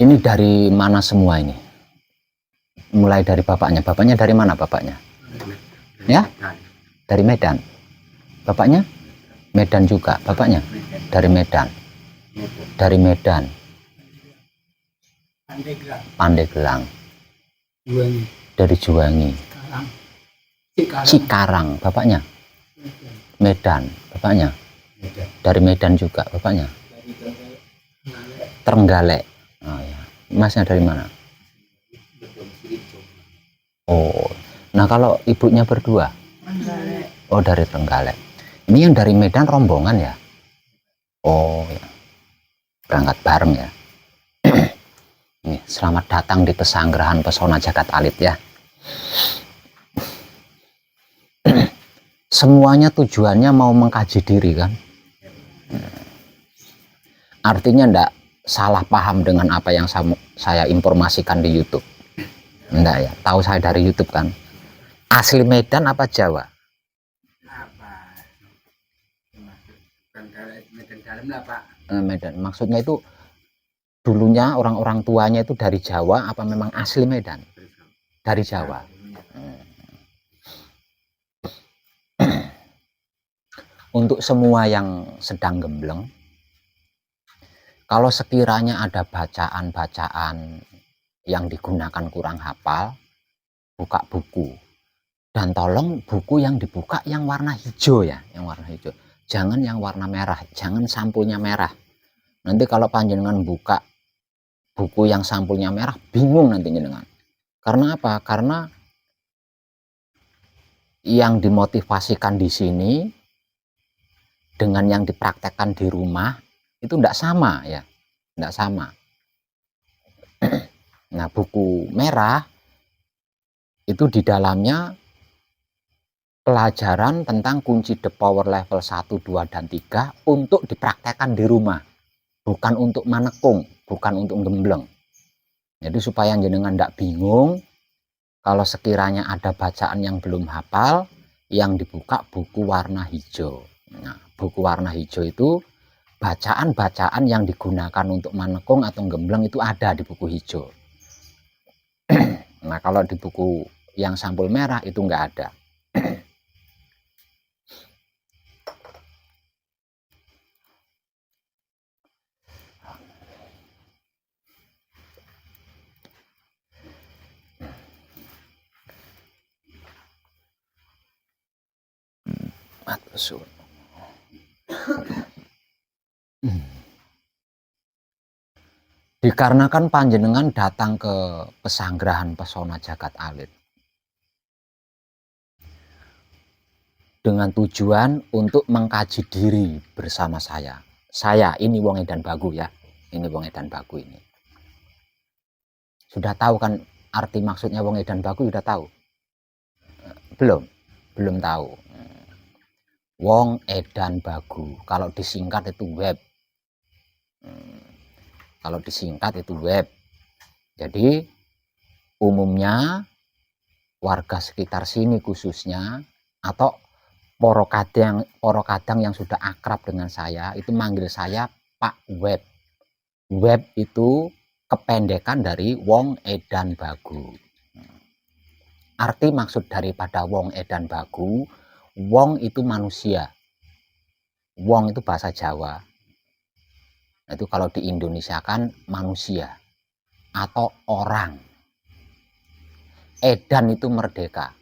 Ini dari mana semua ini? Mulai dari bapaknya. Bapaknya dari mana bapaknya? Ya? Dari Medan. Bapaknya? Medan juga. Bapaknya? Dari Medan. Dari Medan. Pandeglang. Dari Juwangi. Cikarang. Bapaknya? Medan. Bapaknya? Dari Medan juga. Bapaknya? Trenggalek. Oh ya. Masnya dari mana? Oh. Nah kalau ibunya berdua? Oh dari Trenggalek. Ini yang dari Medan rombongan ya? Oh ya. Berangkat bareng ya. Nih, selamat datang di Pesanggerahan Pesona Jagat Alit ya. Semuanya tujuannya mau mengkaji diri kan. Artinya ndak salah paham dengan apa yang saya informasikan di YouTube. Enggak ya, tahu saya dari YouTube kan. Asli Medan apa Jawa? Medan dalam lah Pak. Medan, maksudnya itu dulunya orang-orang tuanya itu dari Jawa apa memang asli Medan? Dari Jawa. Untuk semua yang sedang gembleng, kalau sekiranya ada bacaan-bacaan yang digunakan kurang hafal, buka buku. Dan tolong buku yang dibuka yang warna hijau ya, yang warna hijau. Jangan yang warna merah, jangan sampulnya merah. Nanti kalau panjenengan buka buku yang sampulnya merah, bingung nanti jenengan. Karena apa? Karena yang dimotivasikan di sini dengan yang dipraktekkan di rumah itu tidak sama ya, tidak sama. Nah, buku merah itu di dalamnya pelajaran tentang kunci the power level 1, 2, dan 3 untuk dipraktekkan di rumah. Bukan untuk manekung, bukan untuk gembleng. Jadi supaya jenengan tidak bingung, kalau sekiranya ada bacaan yang belum hafal, yang dibuka buku warna hijau. Nah, buku warna hijau itu bacaan-bacaan yang digunakan untuk manekung atau gembleng itu ada di buku hijau. Nah, kalau di buku yang sampul merah itu enggak ada. Dikarenakan panjenengan datang ke Pesanggerahan Pesona Jagat Alit dengan tujuan untuk mengkaji diri bersama saya. Saya ini Wong Edan Bagu ya. Ini Wong Edan Bagu ini. Sudah tahu kan arti maksudnya Wong Edan Bagu, sudah tahu? Belum tahu. Wong Edan Bagu. Kalau disingkat itu web. Kalau disingkat itu web. Jadi umumnya warga sekitar sini khususnya atau poro kadang yang sudah akrab dengan saya itu manggil saya Pak Web. Web itu kependekan dari Wong Edan Bagu. Arti maksud daripada Wong Edan Bagu, Wong itu manusia. Wong itu bahasa Jawa. Itu kalau di Indonesia kan manusia atau orang. Edan itu merdeka.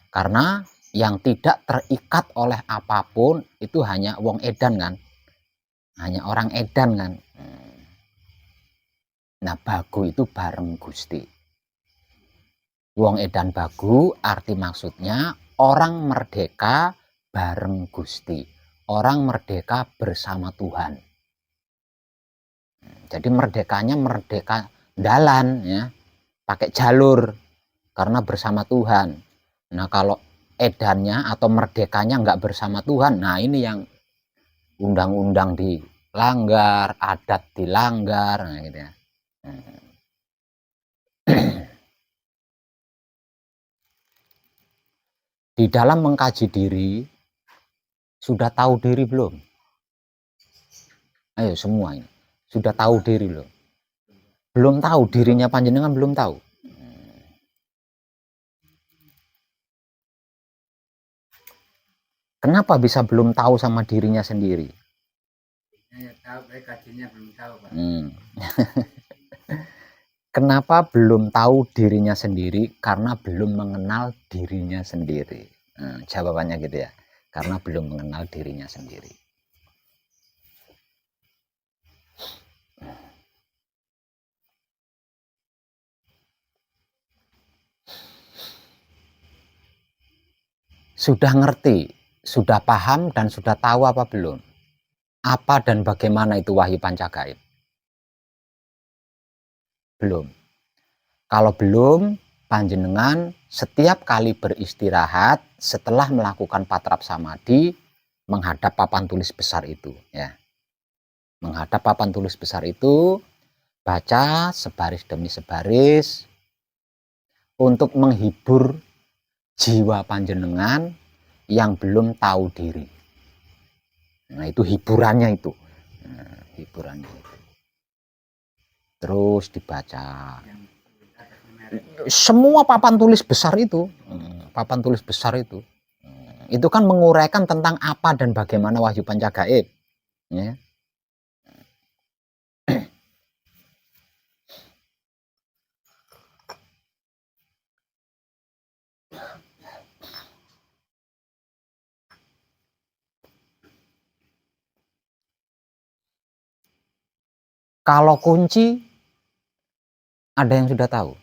Karena yang tidak terikat oleh apapun itu hanya Wong Edan kan. Hanya orang Edan kan. Nah, Bagu itu bareng Gusti. Wong Edan Bagu arti maksudnya orang merdeka bareng Gusti. Orang merdeka bersama Tuhan. Jadi merdekanya merdeka dalan ya, pakai jalur karena bersama Tuhan. Nah kalau edannya atau merdekanya nggak bersama Tuhan, nah ini yang undang-undang dilanggar, adat dilanggar, nah gitu ya. Di dalam mengkaji diri, sudah tahu diri belum? Ayo semua ini, sudah tahu diri belum? Belum tahu dirinya panjenengan, belum tahu. Kenapa bisa belum tahu sama dirinya sendiri? Ya, tahu, kajiannya belum tahu, Pak. Kenapa belum tahu dirinya sendiri? Karena belum mengenal dirinya sendiri. Jawabannya gitu ya. Karena belum mengenal dirinya sendiri. Sudah ngerti, sudah paham, dan sudah tahu apa belum? Apa dan bagaimana itu wahyu pancagaib? Belum. Kalau belum, panjenengan setiap kali beristirahat setelah melakukan patrap samadhi menghadap papan tulis besar itu, ya. Menghadap papan tulis besar itu, baca sebaris demi sebaris untuk menghibur jiwa panjenengan yang belum tahu diri. Nah, itu hiburannya itu. Hiburannya itu. Terus dibaca. Semua papan tulis besar itu. Papan tulis besar itu. Itu kan menguraikan tentang apa dan bagaimana wahyu pancagaib. Ya. Kalau kunci, ada yang sudah tahu?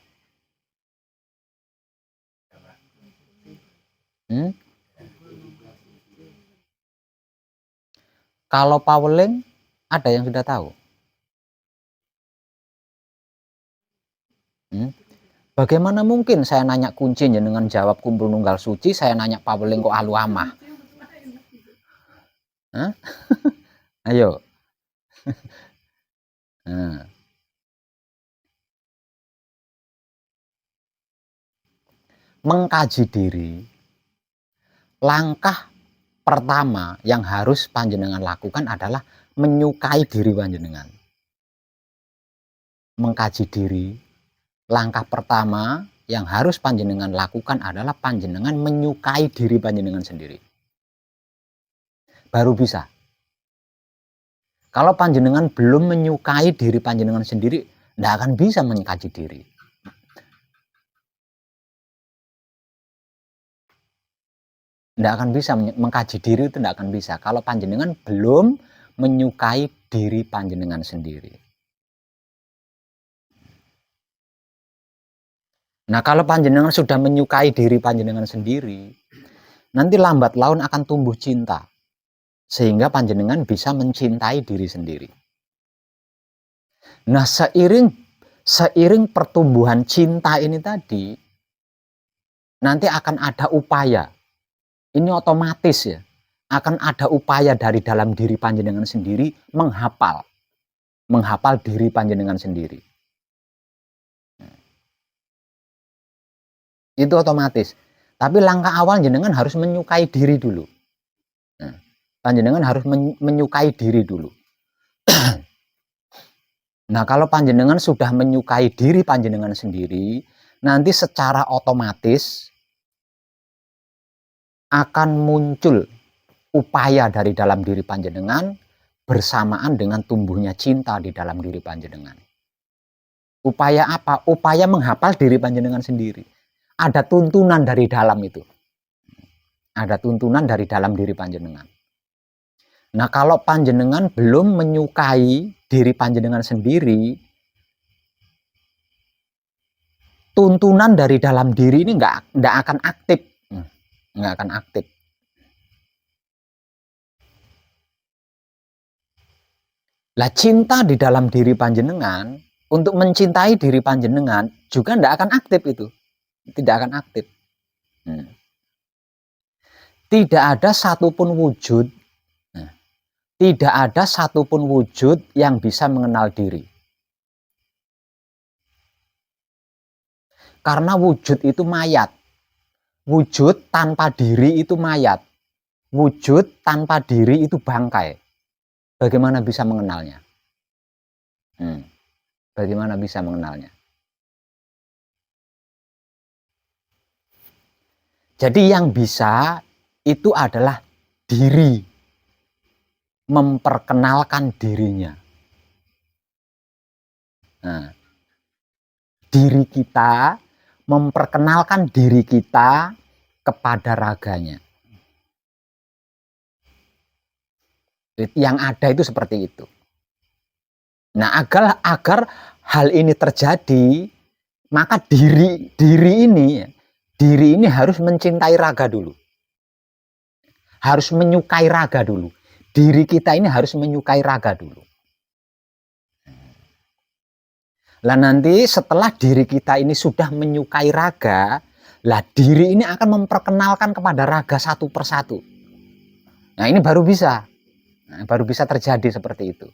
Kalau Paweling, ada yang sudah tahu? Bagaimana mungkin saya nanya kunci dengan jawab kumpul nunggal suci, saya nanya Paweling kok alu amah? Ayo. Mengkaji diri, langkah pertama yang harus panjenengan lakukan adalah menyukai diri panjenengan. Mengkaji diri, langkah pertama yang harus panjenengan lakukan adalah panjenengan menyukai diri panjenengan sendiri. Baru bisa. Kalau panjenengan belum menyukai diri panjenengan sendiri, tidak akan bisa mengkaji diri. Tidak akan bisa mengkaji diri, itu tidak akan bisa kalau panjenengan belum menyukai diri panjenengan sendiri. Nah, kalau panjenengan sudah menyukai diri panjenengan sendiri, nanti lambat laun akan tumbuh cinta, sehingga panjenengan bisa mencintai diri sendiri. Nah, seiring pertumbuhan cinta ini tadi, nanti akan ada upaya. Ini otomatis ya, akan ada upaya dari dalam diri panjenengan sendiri menghafal diri panjenengan sendiri. Itu otomatis. Tapi langkah awal jenengan harus menyukai diri dulu. Panjenengan harus menyukai diri dulu. Nah, kalau panjenengan sudah menyukai diri panjenengan sendiri, nanti secara otomatis akan muncul upaya dari dalam diri panjenengan bersamaan dengan tumbuhnya cinta di dalam diri panjenengan. Upaya apa? Upaya menghafal diri panjenengan sendiri. Ada tuntunan dari dalam itu. Ada tuntunan dari dalam diri panjenengan. Nah, kalau panjenengan belum menyukai diri panjenengan sendiri, tuntunan dari dalam diri ini nggak akan aktif. Nggak akan aktif. Lah, cinta di dalam diri panjenengan, untuk mencintai diri panjenengan juga nggak akan aktif itu. Tidak akan aktif. Tidak ada satupun wujud, tidak ada satupun wujud yang bisa mengenal diri. Karena wujud itu mayat. Wujud tanpa diri itu mayat. Wujud tanpa diri itu bangkai. Bagaimana bisa mengenalnya? Bagaimana bisa mengenalnya? Jadi yang bisa itu adalah diri, memperkenalkan dirinya. Nah, diri kita, memperkenalkan diri kita kepada raganya. Yang ada itu seperti itu. Nah, agar hal ini terjadi, maka diri ini harus mencintai raga dulu. Harus menyukai raga dulu. Diri kita ini harus menyukai raga dulu. Lah nanti setelah diri kita ini sudah menyukai raga, lah diri ini akan memperkenalkan kepada raga satu persatu. Nah, ini baru bisa terjadi seperti itu.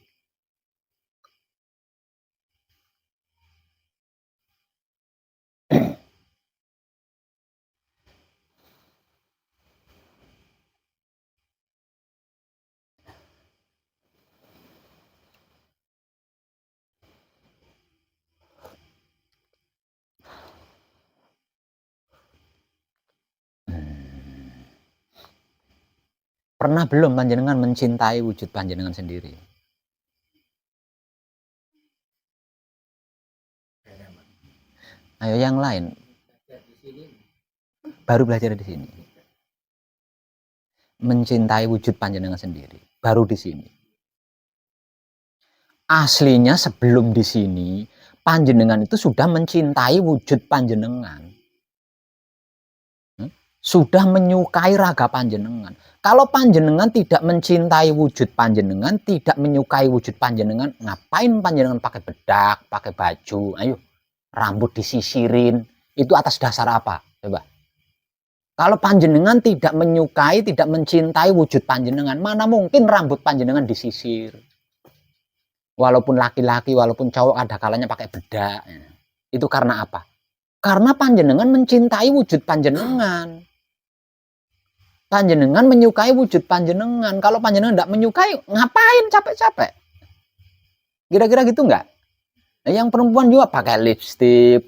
Pernah belum panjenengan mencintai wujud panjenengan sendiri? Ayo yang lain. Baru belajar di sini. Mencintai wujud panjenengan sendiri. Baru di sini. Aslinya sebelum di sini, panjenengan itu sudah mencintai wujud panjenengan. Sudah menyukai raga panjenengan. Kalau panjenengan tidak mencintai wujud panjenengan, tidak menyukai wujud panjenengan, ngapain panjenengan pakai bedak, pakai baju, ayo, rambut disisirin, itu atas dasar apa? Coba. Kalau panjenengan tidak menyukai, tidak mencintai wujud panjenengan, mana mungkin rambut panjenengan disisir? Walaupun laki-laki, walaupun cowok ada kalanya pakai bedak. Itu karena apa? Karena panjenengan mencintai wujud panjenengan. Panjenengan menyukai wujud panjenengan. Kalau panjenengan tidak menyukai, ngapain capek-capek? Kira-kira gitu enggak? Nah, yang perempuan juga pakai lipstik,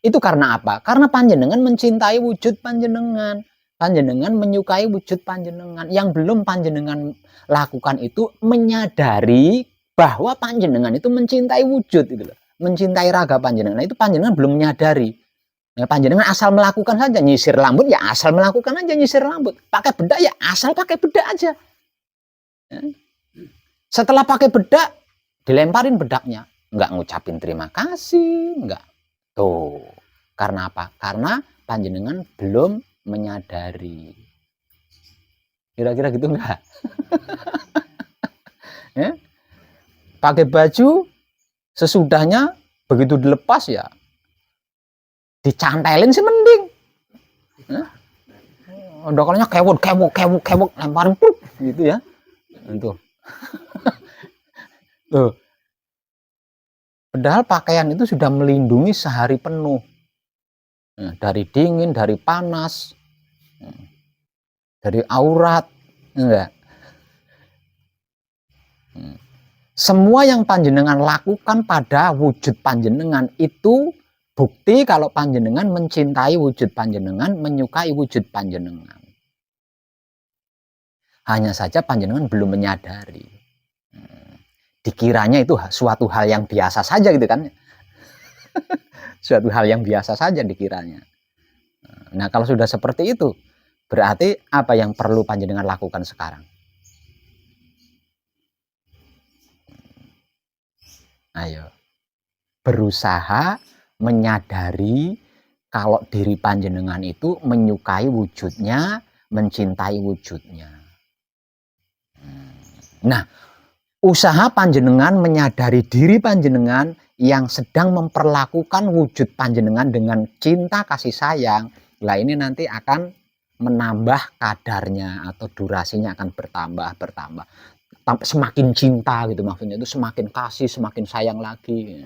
itu karena apa? Karena panjenengan mencintai wujud panjenengan. Panjenengan menyukai wujud panjenengan. Yang belum panjenengan lakukan itu menyadari bahwa panjenengan itu mencintai wujud itu loh. Mencintai raga panjenengan. Nah, itu panjenengan belum menyadari. Nah, panjenengan asal melakukan saja, nyisir rambut ya asal melakukan aja nyisir rambut, pakai bedak ya asal pakai bedak aja. Setelah pakai bedak, dilemparin bedaknya, nggak ngucapin terima kasih, nggak. Tuh, karena apa? Karena panjenengan belum menyadari. Kira-kira gitu nggak? Ya? Pakai baju, sesudahnya begitu dilepas ya dicantelin sih mending. Dokalnya kewok lemparin gitu ya. Tuh. Tuh. Padahal pakaian itu sudah melindungi sehari penuh. Dari dingin, dari panas, dari aurat, enggak. Semua yang panjenengan lakukan pada wujud panjenengan itu bukti kalau panjenengan mencintai wujud panjenengan, menyukai wujud panjenengan. Hanya saja panjenengan belum menyadari. Dikiranya itu suatu hal yang biasa saja gitu kan. Suatu hal yang biasa saja dikiranya. Nah, kalau sudah seperti itu, berarti apa yang perlu panjenengan lakukan sekarang? Ayo. Berusaha menyadari kalau diri panjenengan itu menyukai wujudnya, mencintai wujudnya. Nah, usaha panjenengan menyadari diri panjenengan yang sedang memperlakukan wujud panjenengan dengan cinta kasih sayang, lah ini nanti akan menambah kadarnya atau durasinya akan bertambah. Semakin cinta gitu maksudnya, itu semakin kasih, semakin sayang lagi.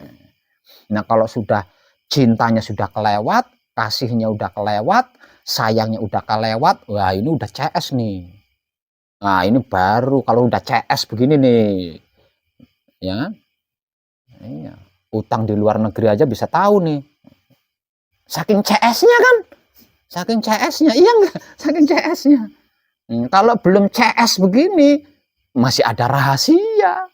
Nah, kalau sudah cintanya sudah kelewat, kasihnya udah kelewat, sayangnya udah kelewat, wah ini udah CS nih. Nah, ini baru kalau udah CS begini nih. Ya. Iya. utang di luar negeri aja bisa tahu nih. Saking CS-nya kan. Saking CS-nya, iya enggak? Saking CS-nya. Kalau belum CS begini, masih ada rahasia.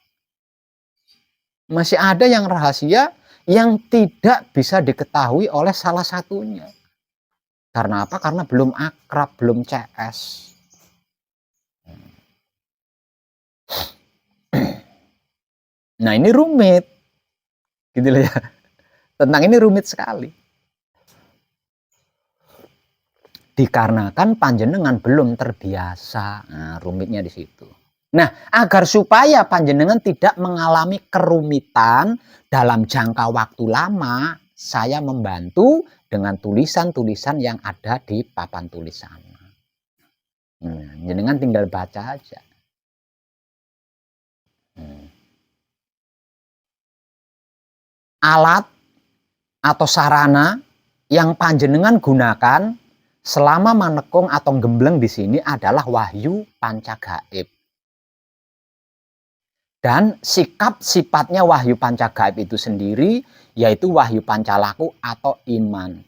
Masih ada yang rahasia yang tidak bisa diketahui oleh salah satunya. Karena apa? Karena belum akrab, belum CS. Nah ini rumit. Gitu loh ya. Tentang ini rumit sekali. Dikarenakan panjenengan belum terbiasa. Nah, rumitnya di situ. Nah, agar supaya panjenengan tidak mengalami kerumitan dalam jangka waktu lama, saya membantu dengan tulisan-tulisan yang ada di papan tulis sana. Panjenengan tinggal baca aja. Alat atau sarana yang panjenengan gunakan selama manekung atau gembleng di sini adalah wahyu pancagaib. Dan sikap sifatnya wahyu pancagaib itu sendiri yaitu wahyu pancalaku atau iman.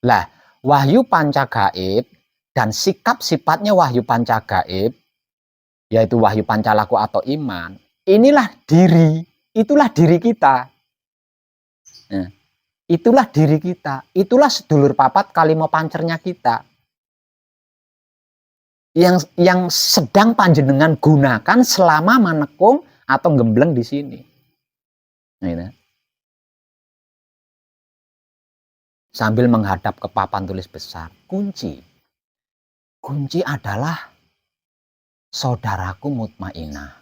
Lah, wahyu pancagaib dan sikap sifatnya wahyu pancagaib yaitu wahyu pancalaku atau iman, inilah diri, itulah diri kita. Nah, itulah diri kita, itulah sedulur papat kalimo pancernya kita. Yang sedang panjenengan gunakan selama manekung atau gembleng di sini. Nah, sambil menghadap ke papan tulis besar, kunci adalah saudaraku mutmainah.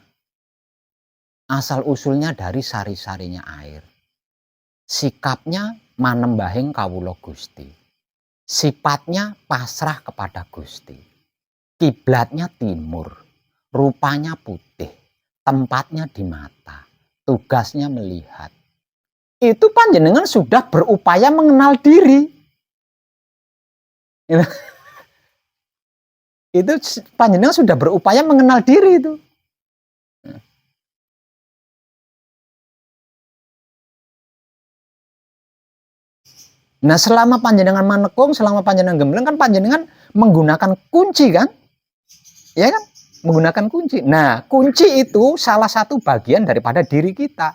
Asal usulnya dari sari-sarinya air. Sikapnya manembahing kawula Gusti. Sifatnya pasrah kepada Gusti. Kiblatnya timur, rupanya putih, tempatnya di mata, tugasnya melihat. Itu panjenengan sudah berupaya mengenal diri. Itu panjenengan sudah berupaya mengenal diri itu. Nah, selama panjenengan manekung, selama panjenengan gembleng kan panjenengan menggunakan kunci kan? Ya kan? Menggunakan kunci. Nah, kunci itu salah satu bagian daripada diri kita.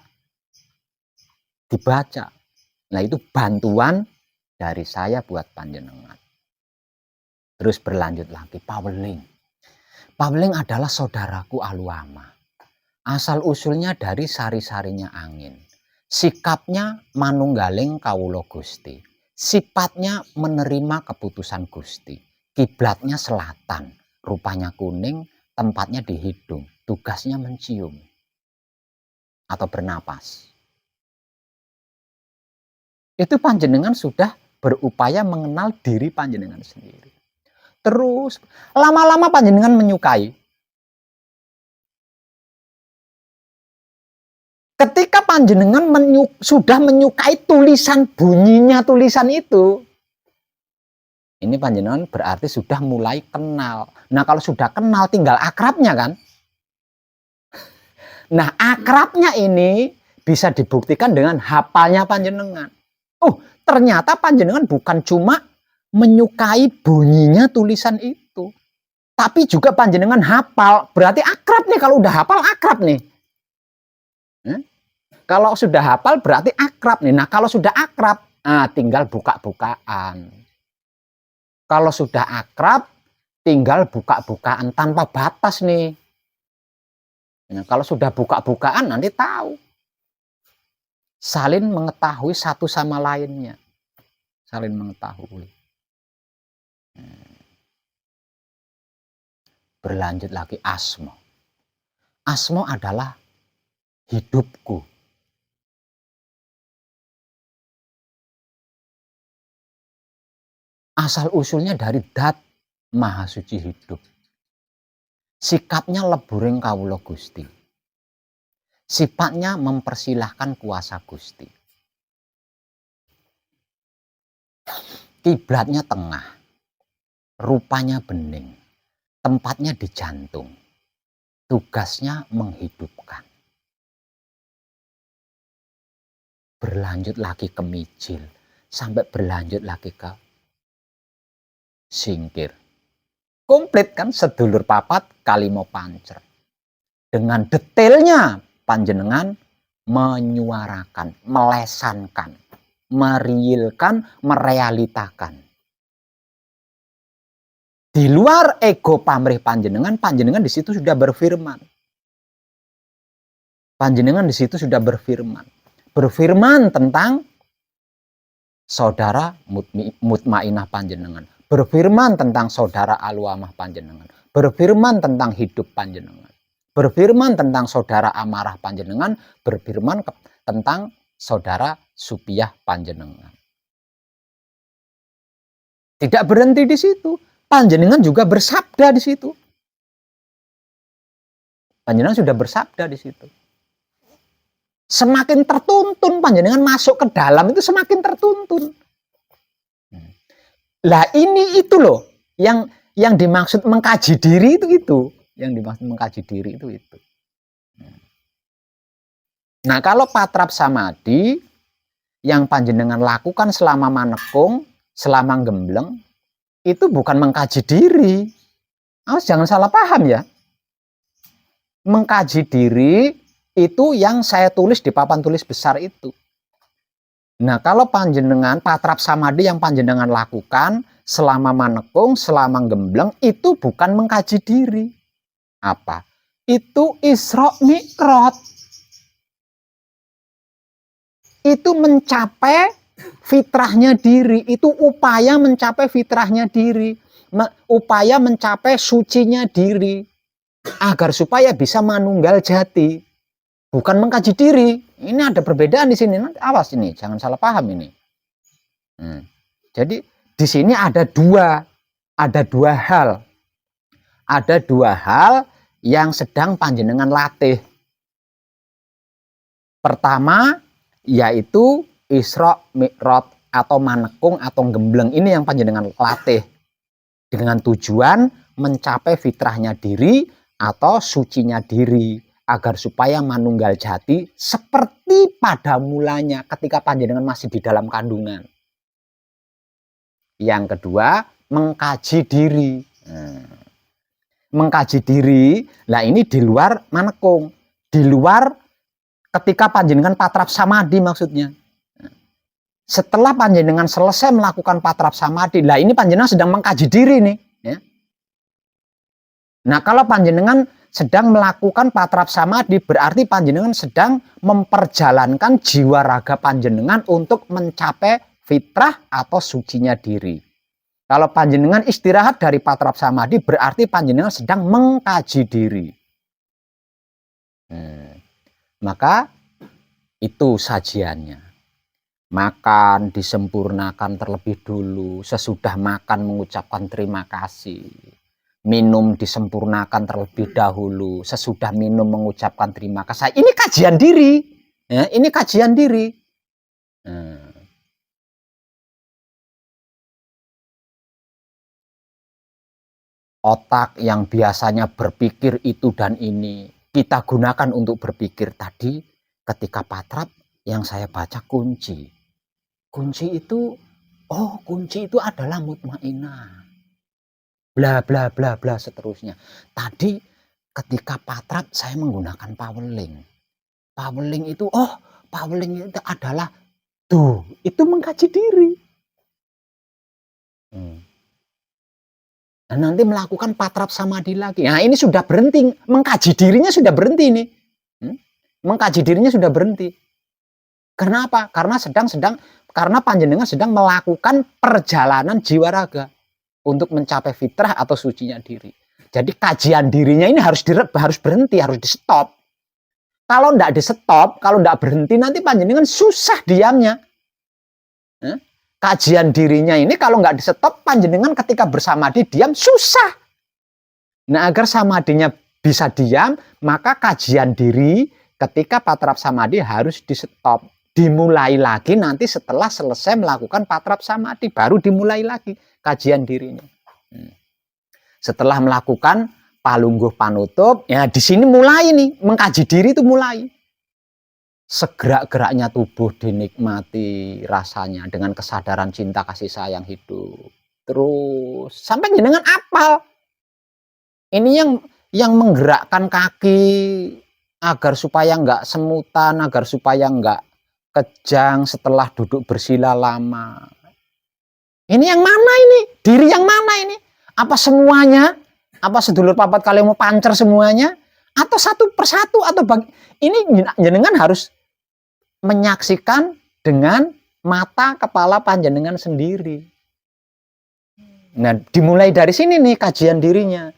Dibaca. Nah, itu bantuan dari saya buat panjenengan. Terus berlanjut lagi, Paweling. Paweling adalah saudaraku aluama. Asal usulnya dari sari-sarinya angin. Sikapnya manunggaling kawula Gusti. Sifatnya menerima keputusan Gusti. Kiblatnya selatan, rupanya kuning, tempatnya di hidung, tugasnya mencium atau bernapas. Itu panjenengan sudah berupaya mengenal diri panjenengan sendiri. Terus lama-lama panjenengan menyukai. Ketika panjenengan sudah menyukai tulisan, bunyinya tulisan itu, ini panjenengan berarti sudah mulai kenal. Nah, kalau sudah kenal tinggal akrabnya kan? Nah, akrabnya ini bisa dibuktikan dengan hafalnya panjenengan. Oh, ternyata panjenengan bukan cuma menyukai bunyinya tulisan itu, tapi juga panjenengan hafal. Berarti akrab nih, kalau udah hafal akrab nih. Kalau sudah hafal berarti akrab nih. Nah, kalau sudah akrab, tinggal buka-bukaan. Kalau sudah akrab, tinggal buka-bukaan tanpa batas nih. Nah, kalau sudah buka-bukaan nanti tahu. Saling mengetahui satu sama lainnya. Saling mengetahui. Berlanjut lagi asmo. Asmo adalah hidupku. Asal usulnya dari Dat Maha Suci Hidup. Sikapnya leburing kawula Gusti. Sifatnya mempersilahkan kuasa Gusti. Kiblatnya tengah. Rupanya bening. Tempatnya di jantung. Tugasnya menghidupkan. berlanjut lagi ke mijil, sampai berlanjut lagi ke singkir. Komplit kan sedulur papat kalimo pancer. Dengan detailnya panjenengan menyuarakan, melesankan, meriilkan, merealitakan. Di luar ego pamrih panjenengan, panjenengan di situ sudah berfirman. Panjenengan di situ sudah berfirman. Berfirman tentang saudara mutmainah panjenengan. Berfirman tentang saudara aluamah panjenengan. Berfirman tentang hidup panjenengan. Berfirman tentang saudara amarah panjenengan. Berfirman tentang saudara supiah panjenengan. Tidak berhenti di situ. Panjenengan juga bersabda di situ. Panjenengan sudah bersabda di situ. Semakin tertuntun panjenengan masuk ke dalam itu semakin tertuntun. Lah ini itu loh yang dimaksud mengkaji diri itu. Yang dimaksud mengkaji diri itu. Nah, kalau patrap samadhi yang panjenengan lakukan selama manekung, selama gembleng, itu bukan mengkaji diri. Awas jangan salah paham ya. Mengkaji diri itu yang saya tulis di papan tulis besar itu. Nah, kalau panjenengan patrap samadhi yang panjenengan lakukan selama manekung, selama gembleng, itu bukan mengkaji diri. Apa? Itu Isra Mi'raj. Itu mencapai fitrahnya diri, itu upaya mencapai fitrahnya diri, upaya mencapai sucinya diri, agar supaya bisa manunggal jati. Bukan mengkaji diri. Ini ada perbedaan di sini. Awas ini, jangan salah paham ini. Jadi di sini ada dua hal. Ada dua hal yang sedang panjenengan latih. Pertama, yaitu Isra Mi'raj atau manekung atau gembleng. Ini yang panjenengan latih. Dengan tujuan mencapai fitrahnya diri atau sucinya diri. Agar supaya manunggal jati seperti pada mulanya ketika panjenengan masih di dalam kandungan. Yang kedua, mengkaji diri. Mengkaji diri, lah ini di luar manekung. Di luar ketika panjenengan patrap samadhi maksudnya. Setelah panjenengan selesai melakukan patrap samadhi, lah ini panjenengan sedang mengkaji diri nih. Ya. Nah, kalau panjenengan sedang melakukan patrap samadhi, berarti panjenengan sedang memperjalankan jiwa raga panjenengan untuk mencapai fitrah atau sucinya diri. Kalau panjenengan istirahat dari patrap samadhi, berarti panjenengan sedang mengkaji diri. Maka itu sajiannya. Makan disempurnakan terlebih dulu, sesudah makan mengucapkan terima kasih. Minum disempurnakan terlebih dahulu, sesudah minum mengucapkan terima kasih. Ini kajian diri, ya, ini kajian diri. Otak yang biasanya berpikir itu dan ini, kita gunakan untuk berpikir tadi ketika patrap yang saya baca kunci. Kunci itu adalah mutmainah. Bla bla bla bla seterusnya. Tadi ketika patrap saya menggunakan paweling. Paweling itu adalah itu mengkaji diri. Dan nanti melakukan patrap samadhi lagi. Nah, ini sudah berhenti, mengkaji dirinya sudah berhenti nih. Mengkaji dirinya sudah berhenti. Kenapa? Karena karena panjenengan sedang melakukan perjalanan jiwa raga untuk mencapai fitrah atau sucinya diri. Jadi kajian dirinya ini harus berhenti, harus di stop. Kalau tidak di stop, kalau tidak berhenti, nanti panjenengan susah diamnya. Kajian dirinya ini kalau nggak di stop, panjenengan ketika bersamadhi diam susah. Nah, agar samadhinya bisa diam, maka kajian diri ketika patrap samadhi harus di stop. Dimulai lagi nanti setelah selesai melakukan patrap samadhi, baru dimulai lagi kajian dirinya. Setelah melakukan palungguh panutup, ya di sini mulai nih mengkaji diri itu mulai. segerak-geraknya tubuh dinikmati rasanya dengan kesadaran cinta kasih sayang hidup. Terus sampai jenengan apal. Ini yang menggerakkan kaki agar supaya nggak semutan, agar supaya nggak kejang setelah duduk bersila lama. Ini yang mana ini? Diri yang mana ini? Apa semuanya? Apa sedulur papat kalian mau pancer semuanya? Atau satu persatu? Atau ini jenengan harus menyaksikan dengan mata kepala panjenengan sendiri. Nah, dimulai dari sini nih kajian dirinya.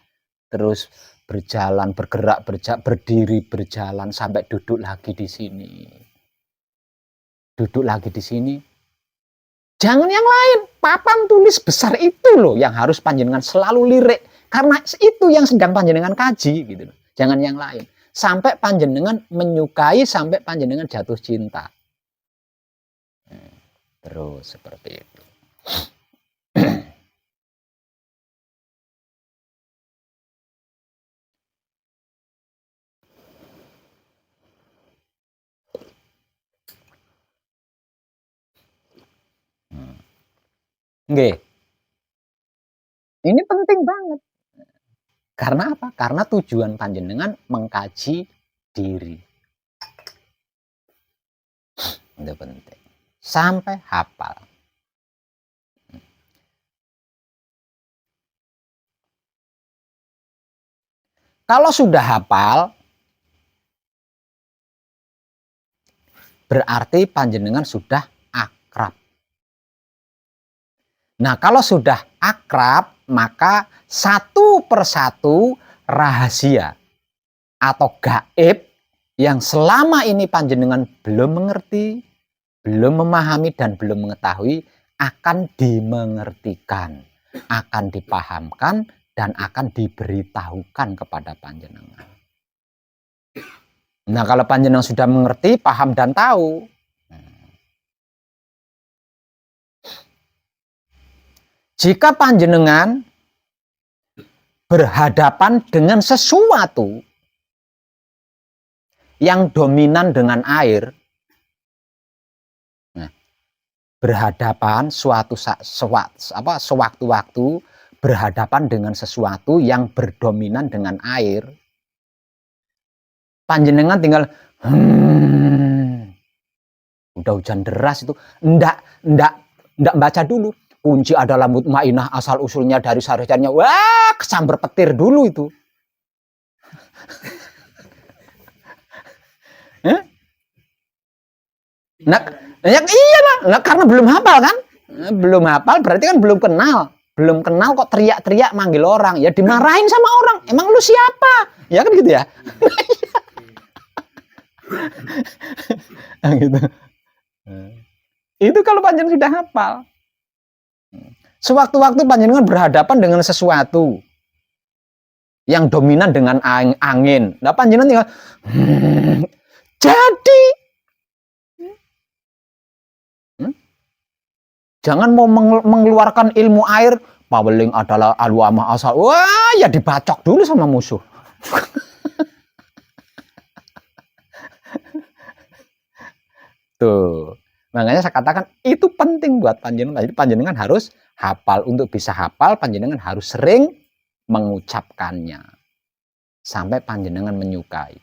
Terus berjalan, bergerak, berdiri, berjalan sampai duduk lagi di sini. Duduk lagi di sini. Jangan yang lain, papan tulis besar itu loh yang harus panjenengan selalu lirik. Karena itu yang sedang panjenengan kaji gitu loh. Jangan yang lain. Sampai panjenengan menyukai, sampai panjenengan jatuh cinta. Terus seperti itu. Nggih. Ini penting banget. Karena apa? Karena tujuan panjenengan mengkaji diri. Itu penting. Sampai hafal. Kalau sudah hafal, berarti panjenengan sudah akrab. Nah, kalau sudah akrab, maka satu persatu rahasia atau gaib yang selama ini panjenengan belum mengerti, belum memahami, dan belum mengetahui akan dimengertikan, akan dipahamkan, dan akan diberitahukan kepada panjenengan. Nah, kalau panjenengan sudah mengerti, paham, dan tahu, jika panjenengan berhadapan dengan sesuatu yang dominan dengan air, berhadapan sewaktu-waktu berhadapan dengan sesuatu yang berdominan dengan air, panjenengan tinggal udah hujan deras itu ndak baca dulu kunci adalah mutmainah asal usulnya dari syariatnya, wah kesambar petir dulu itu. Nah, iyalah, nah, karena belum hafal kan, belum hafal berarti kan belum kenal kok teriak-teriak manggil orang, ya dimarahin sama orang, emang lu siapa, ya kan gitu ya. Nah, gitu. Itu kalau panjenengan sudah hafal. Sewaktu-waktu panjenengan berhadapan dengan sesuatu yang dominan dengan angin, nah panjenengan tinggal jadi. Jangan mau mengeluarkan ilmu air, paweling adalah alwama asal. Wah, ya dibacok dulu sama musuh. Tuh. Makanya saya katakan itu penting buat panjenengan. Jadi panjenengan harus hafal. Untuk bisa hafal, panjenengan harus sering mengucapkannya. Sampai panjenengan menyukai.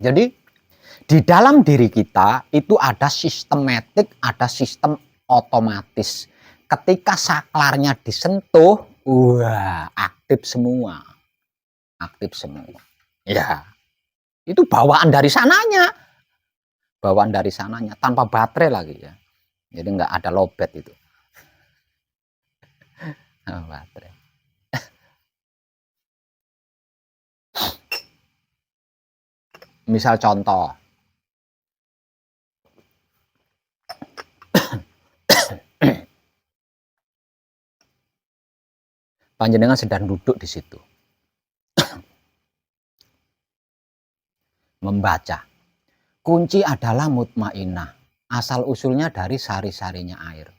Jadi di dalam diri kita itu ada sistematik, ada sistem otomatis. Ketika saklarnya disentuh, wah aktif semua. Aktif semua. Ya, itu bawaan dari sananya. Bawaan dari sananya, tanpa baterai lagi ya. Jadi nggak ada lowbat itu. Baterai. Misal contoh, panjenengan sedang duduk di situ. membaca. Kunci adalah mutmainnah. Asal usulnya dari sari-sarinya air.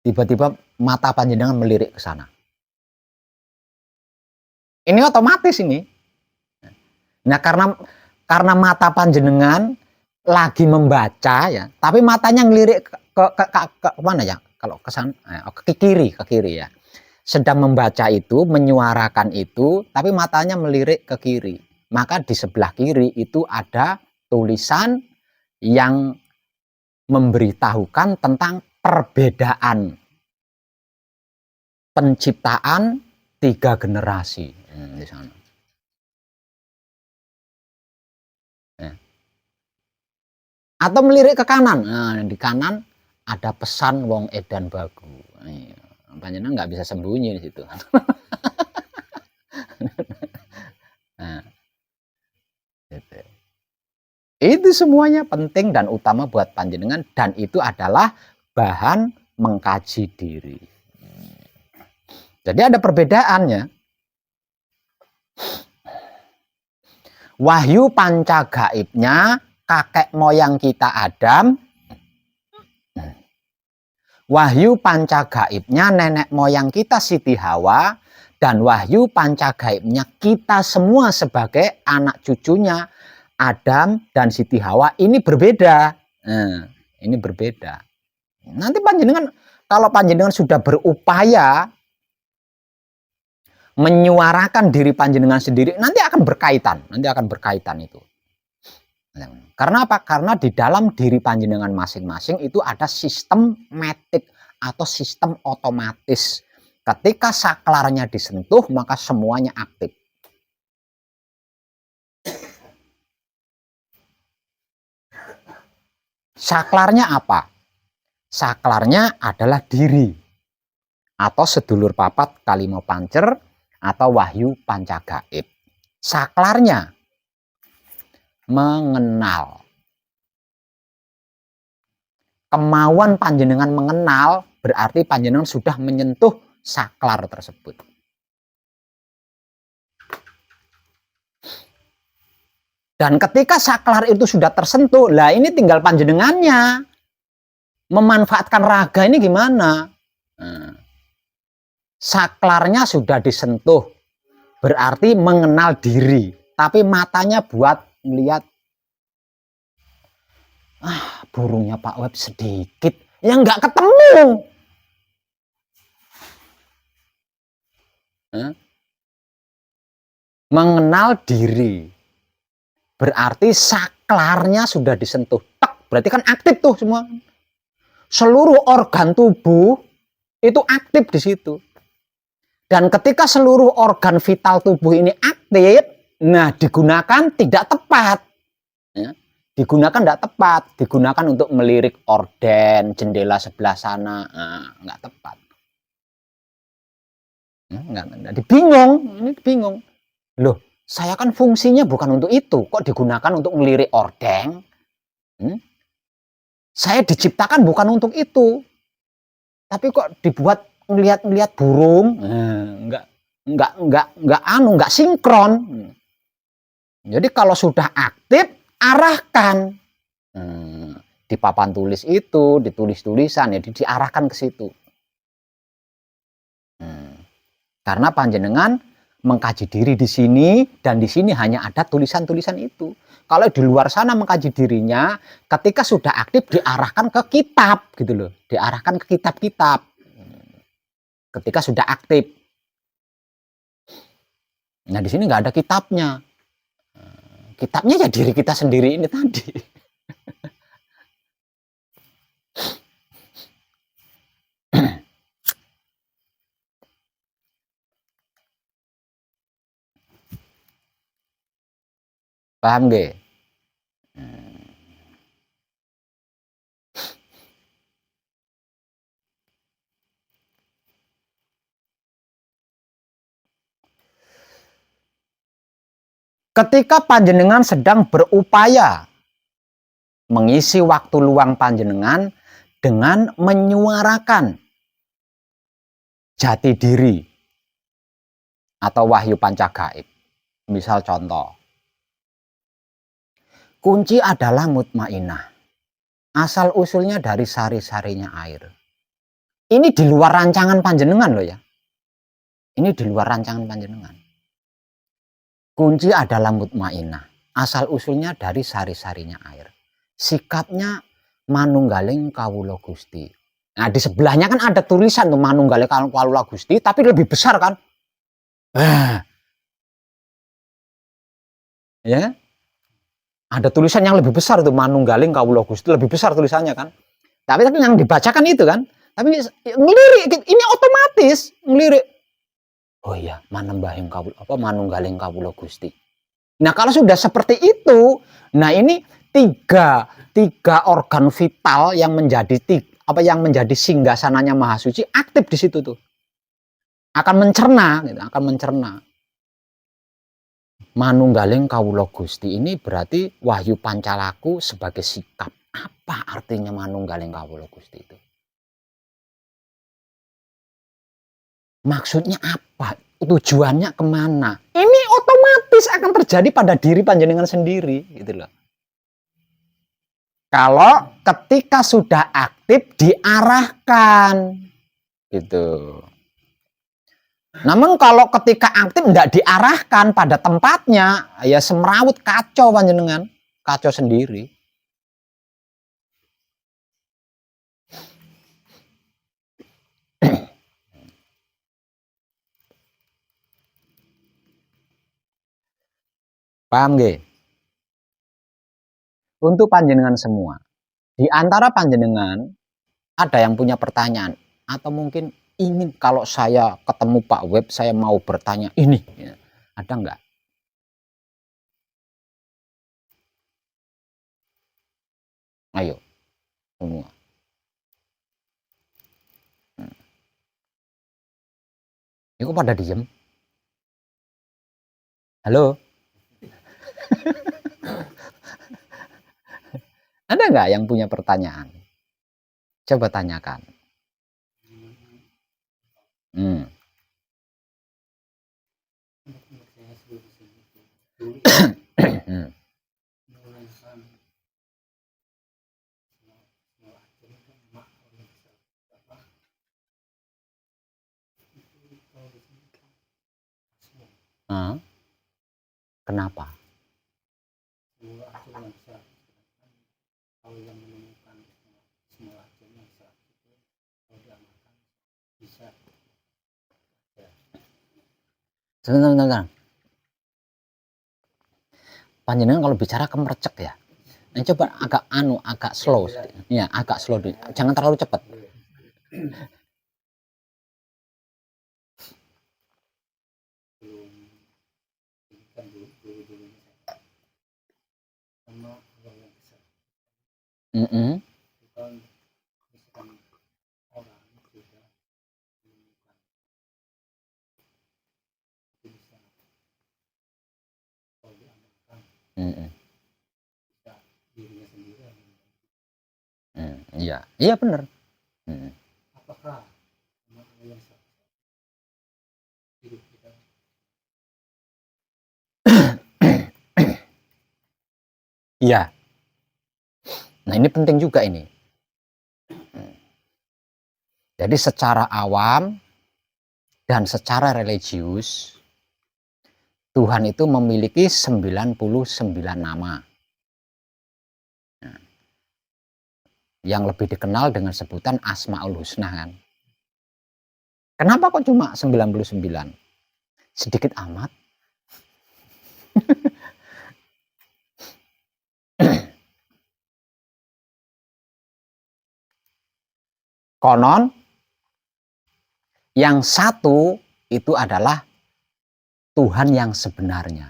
Tiba-tiba mata panjenengan melirik ke sana. Ini otomatis ini. Nah, karena mata panjenengan lagi membaca ya, tapi matanya ngelirik ke mana ya? Kalau ke sana, ke kiri ya. Sedang membaca itu, menyuarakan itu, tapi matanya melirik ke kiri. Maka di sebelah kiri itu ada tulisan yang memberitahukan tentang perbedaan penciptaan 3 generasi di sana. Atau melirik ke kanan. Nah, di kanan ada pesan wong edan bagu. Panjenengan nggak bisa sembunyi di situ. Nah, gitu. Itu semuanya penting dan utama buat panjenengan, dan itu adalah bahan mengkaji diri. Jadi ada perbedaannya. Wahyu panca gaibnya kakek moyang kita Adam. Wahyu panca gaibnya nenek moyang kita Siti Hawa, dan wahyu panca gaibnya kita semua sebagai anak cucunya Adam dan Siti Hawa ini berbeda. Ini berbeda. Nanti panjenengan, kalau panjenengan sudah berupaya menyuarakan diri panjenengan sendiri, nanti akan berkaitan itu. Karena apa? Karena di dalam diri panjenengan masing-masing itu ada sistem matic atau sistem otomatis. Ketika saklarnya disentuh, maka semuanya aktif. Saklarnya apa? Saklarnya adalah diri atau sedulur papat kalimo pancer atau wahyu panca gaib. Saklarnya mengenal. Kemauan panjenengan mengenal berarti panjenengan sudah menyentuh saklar tersebut. Dan ketika saklar itu sudah tersentuh, lah ini tinggal panjenengannya memanfaatkan raga ini gimana? Saklarnya sudah disentuh, berarti mengenal diri, tapi matanya buat melihat burungnya Pak Web sedikit, yang nggak ketemu. Mengenal diri, berarti saklarnya sudah disentuh. Tak, berarti kan aktif tuh semua. Seluruh organ tubuh itu aktif di situ. Dan ketika seluruh organ vital tubuh ini aktif, nah digunakan tidak tepat. Ya, digunakan tidak tepat. Digunakan untuk melirik orden, jendela sebelah sana, nggak tepat. Nggak, ini bingung. Loh, saya kan fungsinya bukan untuk itu. Kok digunakan untuk melirik orden? Saya diciptakan bukan untuk itu. Tapi kok dibuat ngelihat burung, nggak sinkron. Jadi kalau sudah aktif, arahkan. Di papan tulis itu, ditulis tulisan, ya diarahkan ke situ. Karena panjenengan mengkaji diri di sini, dan di sini hanya ada tulisan-tulisan itu. Kalau di luar sana mengkaji dirinya, ketika sudah aktif diarahkan ke kitab, gitu loh, diarahkan ke kitab-kitab. Ketika sudah aktif. Nah di sini nggak ada kitabnya. Kitabnya ya diri kita sendiri ini tadi. Paham nggih? Ketika panjenengan sedang berupaya mengisi waktu luang panjenengan dengan menyuarakan jati diri atau wahyu panca gaib, Misal contoh, kunci adalah mutmainah. Asal usulnya dari sari-sarinya air. Ini di luar rancangan panjenengan loh ya. Ini di luar rancangan panjenengan. Kunci adalah mutmainah. Asal usulnya dari sari-sarinya air. Sikapnya manunggaling kawula Gusti. Nah, di sebelahnya kan ada tulisan tuh manunggaling kawula Gusti, tapi lebih besar kan? Ya kan? Ada tulisan yang lebih besar tuh manunggaling kawula Gusti, lebih besar tulisannya kan? Tapi yang dibacakan itu kan? Tapi ngelirik, ini otomatis ngelirik. Oh iya, manembahing kawula apa manunggaling kawula Gusti. Nah, kalau sudah seperti itu, nah ini tiga organ vital yang menjadi yang menjadi singgasananya Maha Suci aktif di situ tuh. Akan mencerna gitu, akan mencerna. Manunggaling kawula Gusti ini berarti wahyu pancalaku sebagai sikap. Apa artinya manunggaling kawula Gusti itu? Maksudnya apa? Tujuannya kemana? Ini otomatis akan terjadi pada diri panjenengan sendiri, gitu loh. Kalau ketika sudah aktif diarahkan, gitu. Namun kalau ketika aktif tidak diarahkan pada tempatnya, ya semrawut kacau panjenengan, kacau sendiri. Paham nggih? Untuk panjenengan semua, di antara panjenengan ada yang punya pertanyaan atau mungkin ingin kalau saya ketemu Pak Web saya mau bertanya ini, ya. Ada nggak? Ayo semua. Ini kok pada diem? Halo? Ada nggak yang punya pertanyaan? Coba tanyakan. Hmm. Hmm. Ah, kenapa? Sebentar. Panjenengan kalau bicara kemercek ya. Nah, coba agak slow. Ya, agak slow. Jangan terlalu cepat. Mm -mm. Mm -mm. Iya, iya benar. Iya. Nah, ini penting juga ini. Jadi secara awam dan secara religius Tuhan itu memiliki 99 nama. Yang lebih dikenal dengan sebutan Asmaul Husna kan. Kenapa kok cuma 99? Sedikit amat. Konon yang satu itu adalah Tuhan yang sebenarnya.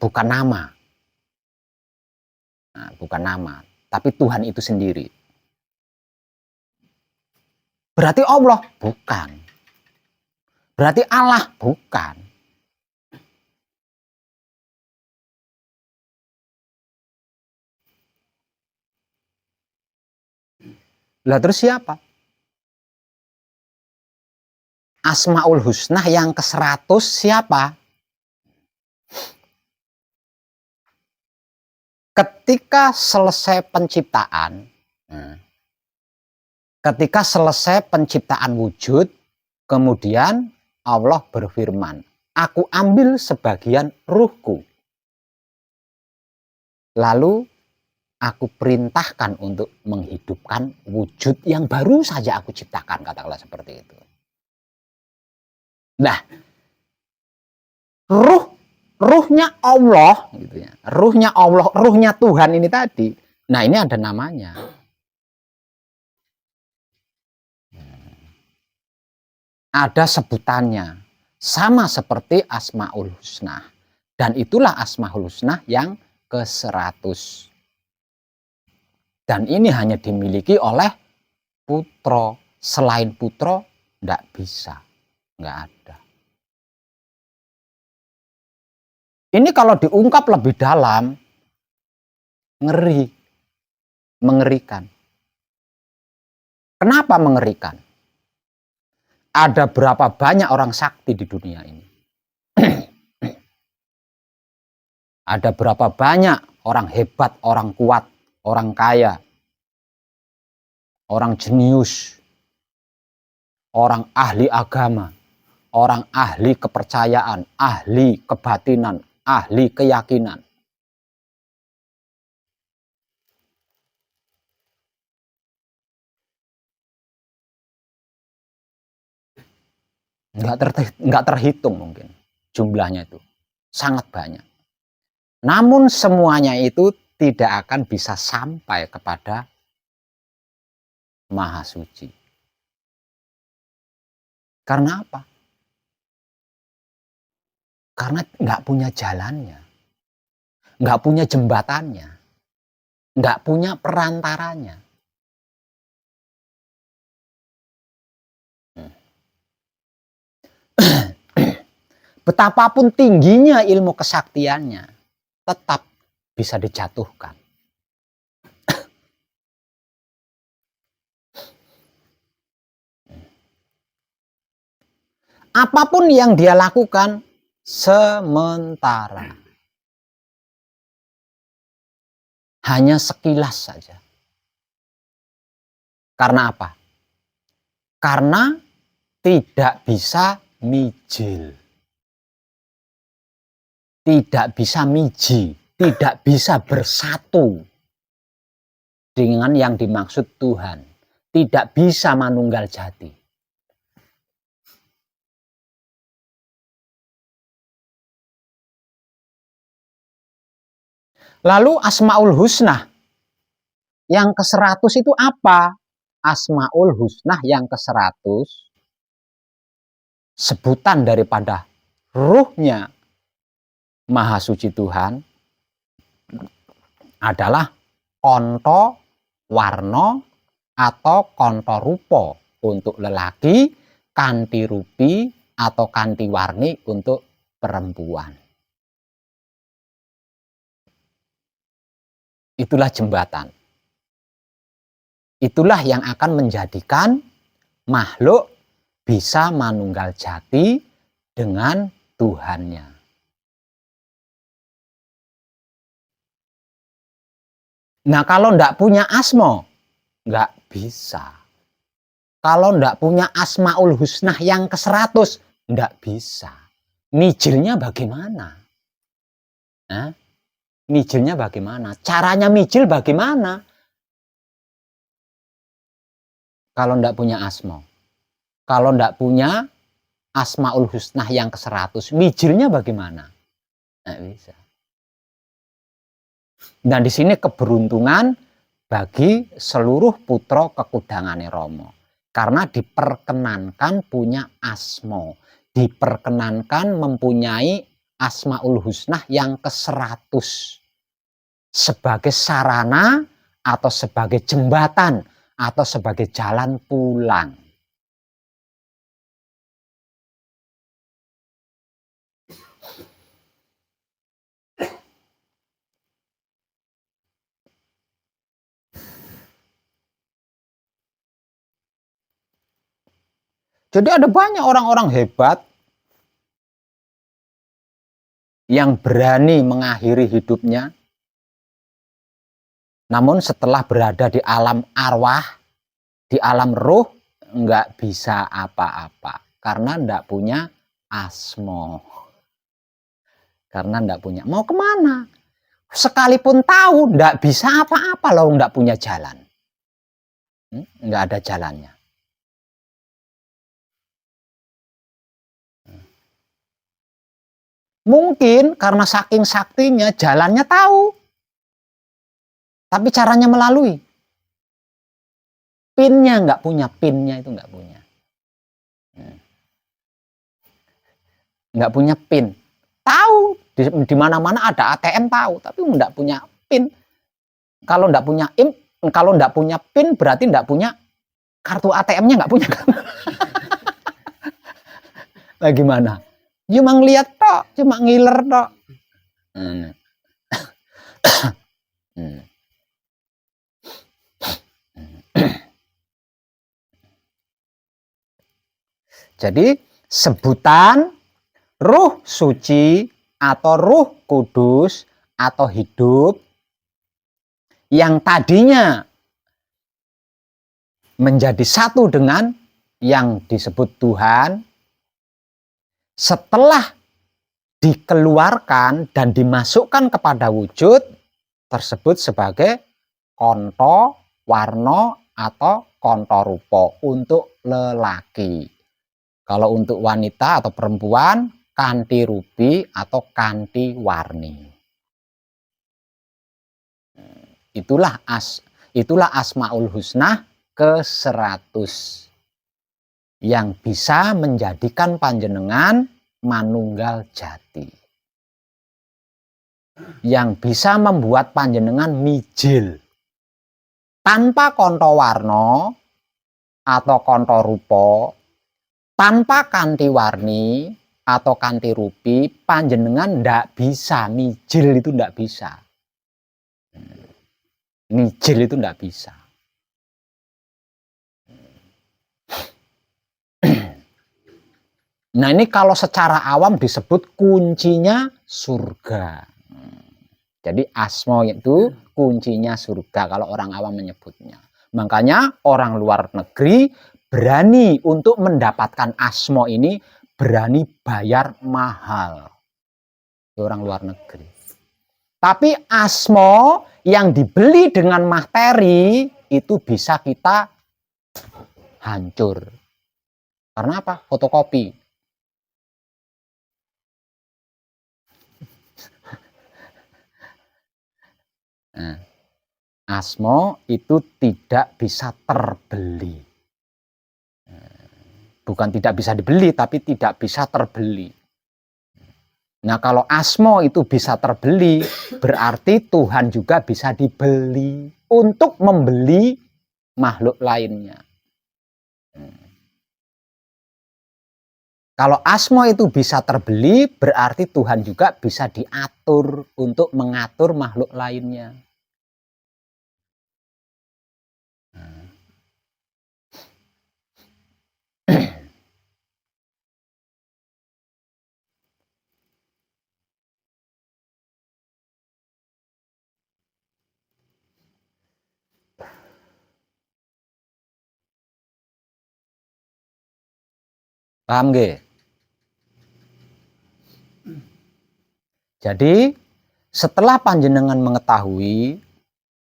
Bukan nama. Nah, bukan nama, tapi Tuhan itu sendiri. Berarti Allah? Bukan. Berarti Allah? Bukan. Lah terus siapa? Asmaul Husna yang ke-100 siapa? Ketika selesai penciptaan, ketika selesai penciptaan wujud, kemudian Allah berfirman, aku ambil sebagian ruhku. Lalu aku perintahkan untuk menghidupkan wujud yang baru saja aku ciptakan, katakanlah seperti itu. Nah, ruhnya Allah, gitu ya. Ruhnya Allah, ruhnya Tuhan ini tadi. Nah, ini ada namanya. Ada sebutannya. Sama seperti Asmaul Husna. Dan itulah Asmaul Husna yang ke-100. Dan ini hanya dimiliki oleh Putra. Selain Putra, tidak bisa. Nggak ada. Ini kalau diungkap lebih dalam, ngeri, mengerikan. Kenapa mengerikan? Ada berapa banyak orang sakti di dunia ini? Ada berapa banyak orang hebat, orang kuat, orang kaya, orang jenius, orang ahli agama, orang ahli kepercayaan, ahli kebatinan, ahli keyakinan. Nggak terhitung mungkin jumlahnya itu. Sangat banyak. Namun semuanya itu tidak akan bisa sampai kepada Maha Suci. Karena apa? Karena nggak punya jalannya. Nggak punya jembatannya. Nggak punya perantaranya. Betapapun tingginya ilmu kesaktiannya, tetap bisa dijatuhkan. Apapun yang dia lakukan sementara. Hanya sekilas saja. Karena apa? Karena tidak bisa mijil. Tidak bisa miji, tidak bisa bersatu dengan yang dimaksud Tuhan. Tidak bisa manunggal jati. Lalu Asmaul Husna yang ke-100 itu apa? Asmaul Husna yang ke-100 sebutan daripada ruhnya Maha Suci Tuhan adalah konto warno atau konto rupo untuk lelaki, kanti rupi atau kanti warni untuk perempuan. Itulah jembatan. Itulah yang akan menjadikan makhluk bisa manunggal jati dengan Tuhannya. Nah, kalau ndak punya asma, nggak bisa. Kalau ndak punya Asmaul Husna yang ke-100, ndak bisa. Mijilnya bagaimana? Nah, mijilnya bagaimana? Caranya mijil bagaimana? Kalau ndak punya asma. Kalau ndak punya Asmaul Husna yang ke-100, mijilnya bagaimana? Nggak bisa. Dan di sini keberuntungan bagi seluruh putra kekudangane Rama. Karena diperkenankan punya asma, diperkenankan mempunyai Asmaul Husna yang ke-100 sebagai sarana atau sebagai jembatan atau sebagai jalan pulang. Jadi ada banyak orang-orang hebat yang berani mengakhiri hidupnya, namun setelah berada di alam arwah, di alam ruh, nggak bisa apa-apa karena nggak punya asmo. Karena nggak punya, mau kemana? Sekalipun tahu nggak bisa apa-apa loh, nggak punya jalan. Nggak ada jalannya. Mungkin karena saking saktinya jalannya tahu, tapi caranya melalui. Pinnya nggak punya, pinnya itu nggak punya. Nggak punya pin. Tahu di mana-mana ada ATM tahu, tapi nggak punya pin. Kalau nggak punya kalau nggak punya pin berarti nggak punya kartu ATM-nya, nggak punya kan? Nah, gimana? Cuma ngeliat tok, cuma ngiler tok. Jadi sebutan ruh suci atau ruh kudus atau hidup yang tadinya menjadi satu dengan yang disebut Tuhan, setelah dikeluarkan dan dimasukkan kepada wujud tersebut sebagai konto warno atau konto rupo untuk lelaki. Kalau untuk wanita atau perempuan, kanti rupi atau kanti warni. Itulah Asmaul Husna ke-100 yang bisa menjadikan panjenengan manunggal jati. Yang bisa membuat panjenengan mijil. Tanpa konto warno atau konto rupo, tanpa kanti warni atau kanti rupi, panjenengan ndak bisa mijil, itu ndak bisa. Mijil itu ndak bisa. Nah, ini kalau secara awam disebut kuncinya surga. Jadi asmo itu kuncinya surga kalau orang awam menyebutnya. Makanya orang luar negeri berani untuk mendapatkan asmo ini, berani bayar mahal. Orang luar negeri. Tapi asmo yang dibeli dengan materi itu bisa kita hancur. Karena apa? Fotokopi. Nah, asmo itu tidak bisa terbeli. Bukan tidak bisa dibeli, tapi tidak bisa terbeli. Nah, kalau asmo itu bisa terbeli, berarti Tuhan juga bisa dibeli untuk membeli makhluk lainnya. Kalau asmo itu bisa terbeli, berarti Tuhan juga bisa diatur untuk mengatur makhluk lainnya. Paham nggih? Jadi setelah panjenengan mengetahui,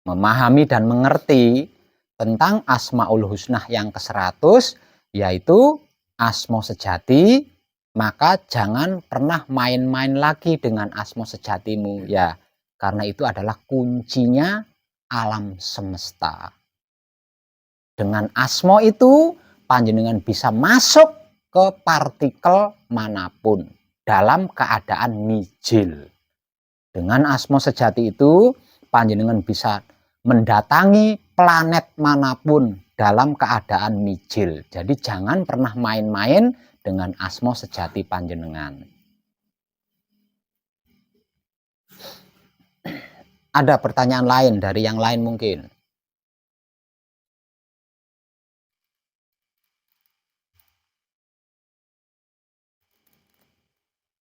memahami dan mengerti tentang Asmaul Husna yang ke-100, yaitu asmo sejati, maka jangan pernah main-main lagi dengan asmo sejatimu, ya, karena itu adalah kuncinya alam semesta. Dengan asmo itu panjenengan bisa masuk ke partikel manapun dalam keadaan mijil. Dengan asmo sejati itu panjenengan bisa mendatangi planet manapun dalam keadaan mijil. Jadi jangan pernah main-main dengan asmo sejati panjenengan. Ada pertanyaan lain dari yang lain mungkin?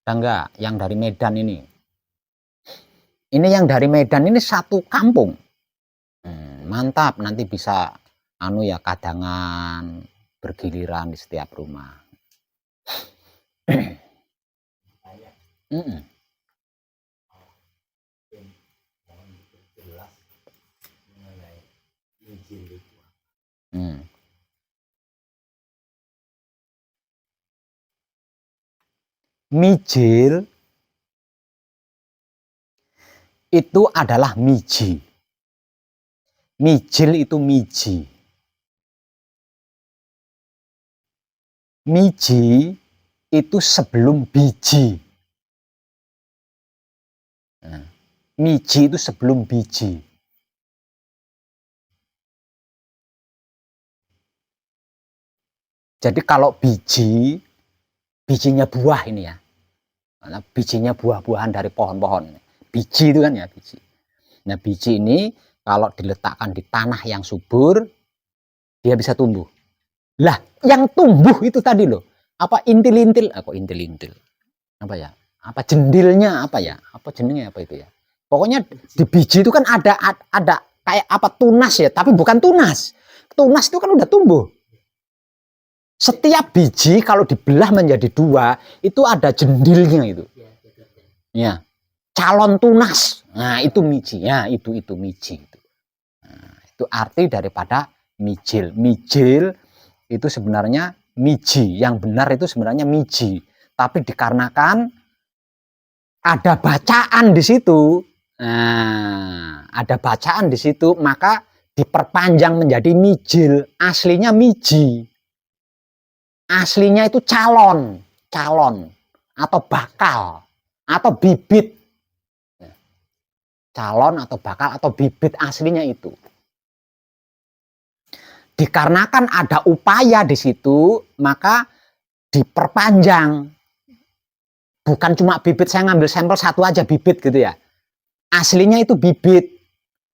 Ada enggak yang dari Medan ini? Ini yang dari Medan ini satu kampung. Mantap, nanti bisa anu ya, kadangan bergiliran di setiap rumah. Mijil itu adalah miji. Mijil itu miji. Miji itu sebelum biji. Miji itu sebelum biji. Jadi kalau bijinya buah ini ya. Bijinya buah-buahan dari pohon-pohon. Biji itu kan ya, biji. Nah, biji ini kalau diletakkan di tanah yang subur, dia bisa tumbuh. Lah, yang tumbuh itu tadi loh. Apa intil-intil? Kok intil-intil? Apa ya? Apa jendilnya apa ya? Apa jenengnya apa itu ya? Pokoknya di biji itu kan ada kayak apa tunas ya, tapi bukan tunas. Tunas itu kan udah tumbuh. Setiap biji kalau dibelah menjadi dua, itu ada jendilnya itu. Ya. Calon tunas. Nah, itu miji. Ya, itu miji itu. Nah, itu arti daripada mijil. Mijil itu sebenarnya miji. Yang benar itu sebenarnya miji. Tapi dikarenakan ada bacaan di situ. Nah, ada bacaan di situ, maka diperpanjang menjadi mijil. Aslinya miji. Aslinya itu calon atau bakal atau bibit. Calon atau bakal atau bibit aslinya itu. Dikarenakan ada upaya di situ, maka diperpanjang. Bukan cuma bibit, saya ngambil sampel satu aja bibit gitu ya. Aslinya itu bibit.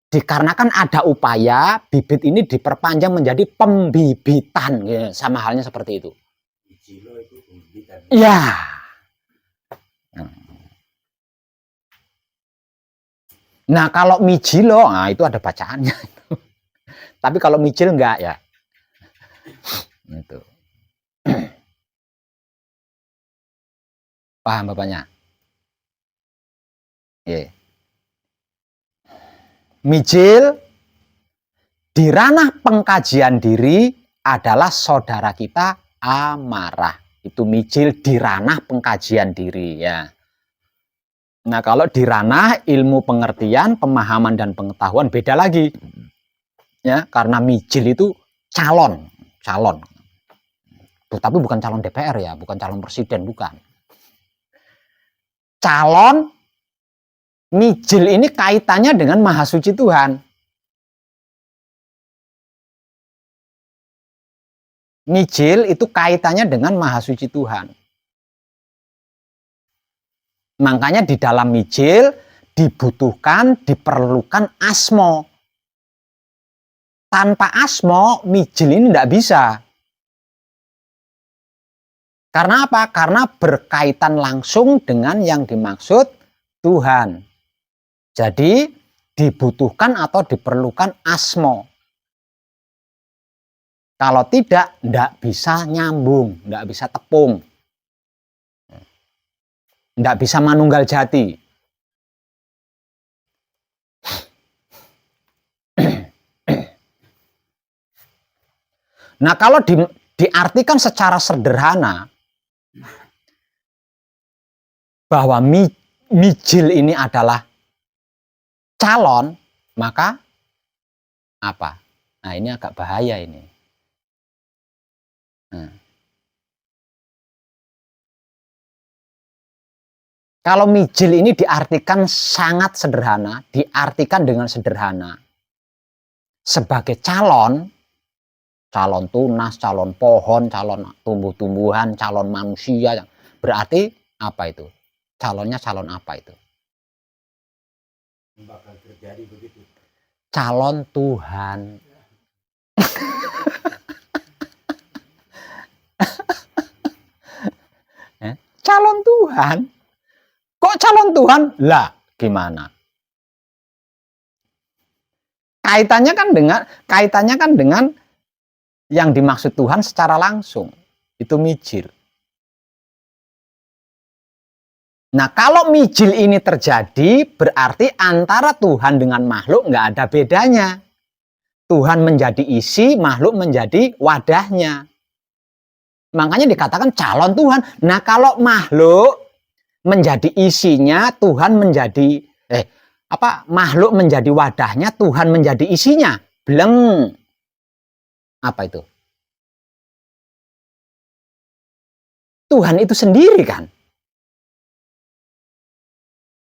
Dikarenakan ada upaya, bibit ini diperpanjang menjadi pembibitan. Ya, sama halnya seperti itu. Ya. Nah, kalau mijilo, nah itu ada bacaannya. Tapi kalau mijil enggak ya. Itu. Paham Bapaknya? Yeah. Mijil di ranah pengkajian diri adalah saudara kita amarah. Itu mijil di ranah pengkajian diri ya. Nah, kalau di ranah ilmu pengertian, pemahaman dan pengetahuan beda lagi. Ya, karena mijil itu calon. Tapi bukan calon DPR ya, bukan calon presiden, bukan. Calon mijil ini kaitannya dengan Maha Suci Tuhan. Mijil itu kaitannya dengan Maha Suci Tuhan. Makanya di dalam mijil diperlukan asmo. Tanpa asmo, mijil ini tidak bisa. Karena apa? Karena berkaitan langsung dengan yang dimaksud Tuhan. Jadi dibutuhkan atau diperlukan asmo. Kalau tidak bisa nyambung, tidak bisa tepung. Tidak bisa manunggal jati. Nah, kalau diartikan secara sederhana, bahwa mijil ini adalah calon, maka apa? Nah, ini agak bahaya ini. Kalau mijil ini diartikan sangat sederhana, diartikan dengan sederhana. Sebagai calon tunas, calon pohon, calon tumbuh-tumbuhan, calon manusia. Berarti apa itu? Calonnya calon apa itu? Bakal terjadi begitu. Calon Tuhan. Calon Tuhan. calon Tuhan. Lah, gimana? Kaitannya kan dengan yang dimaksud Tuhan secara langsung. Itu mijil. Nah, kalau mijil ini terjadi, berarti antara Tuhan dengan makhluk nggak ada bedanya. Tuhan menjadi isi, makhluk menjadi wadahnya. Makanya dikatakan calon Tuhan. Nah, kalau makhluk menjadi isinya, Tuhan menjadi makhluk menjadi wadahnya, Tuhan menjadi isinya. Bleng. Apa itu? Tuhan itu sendiri kan?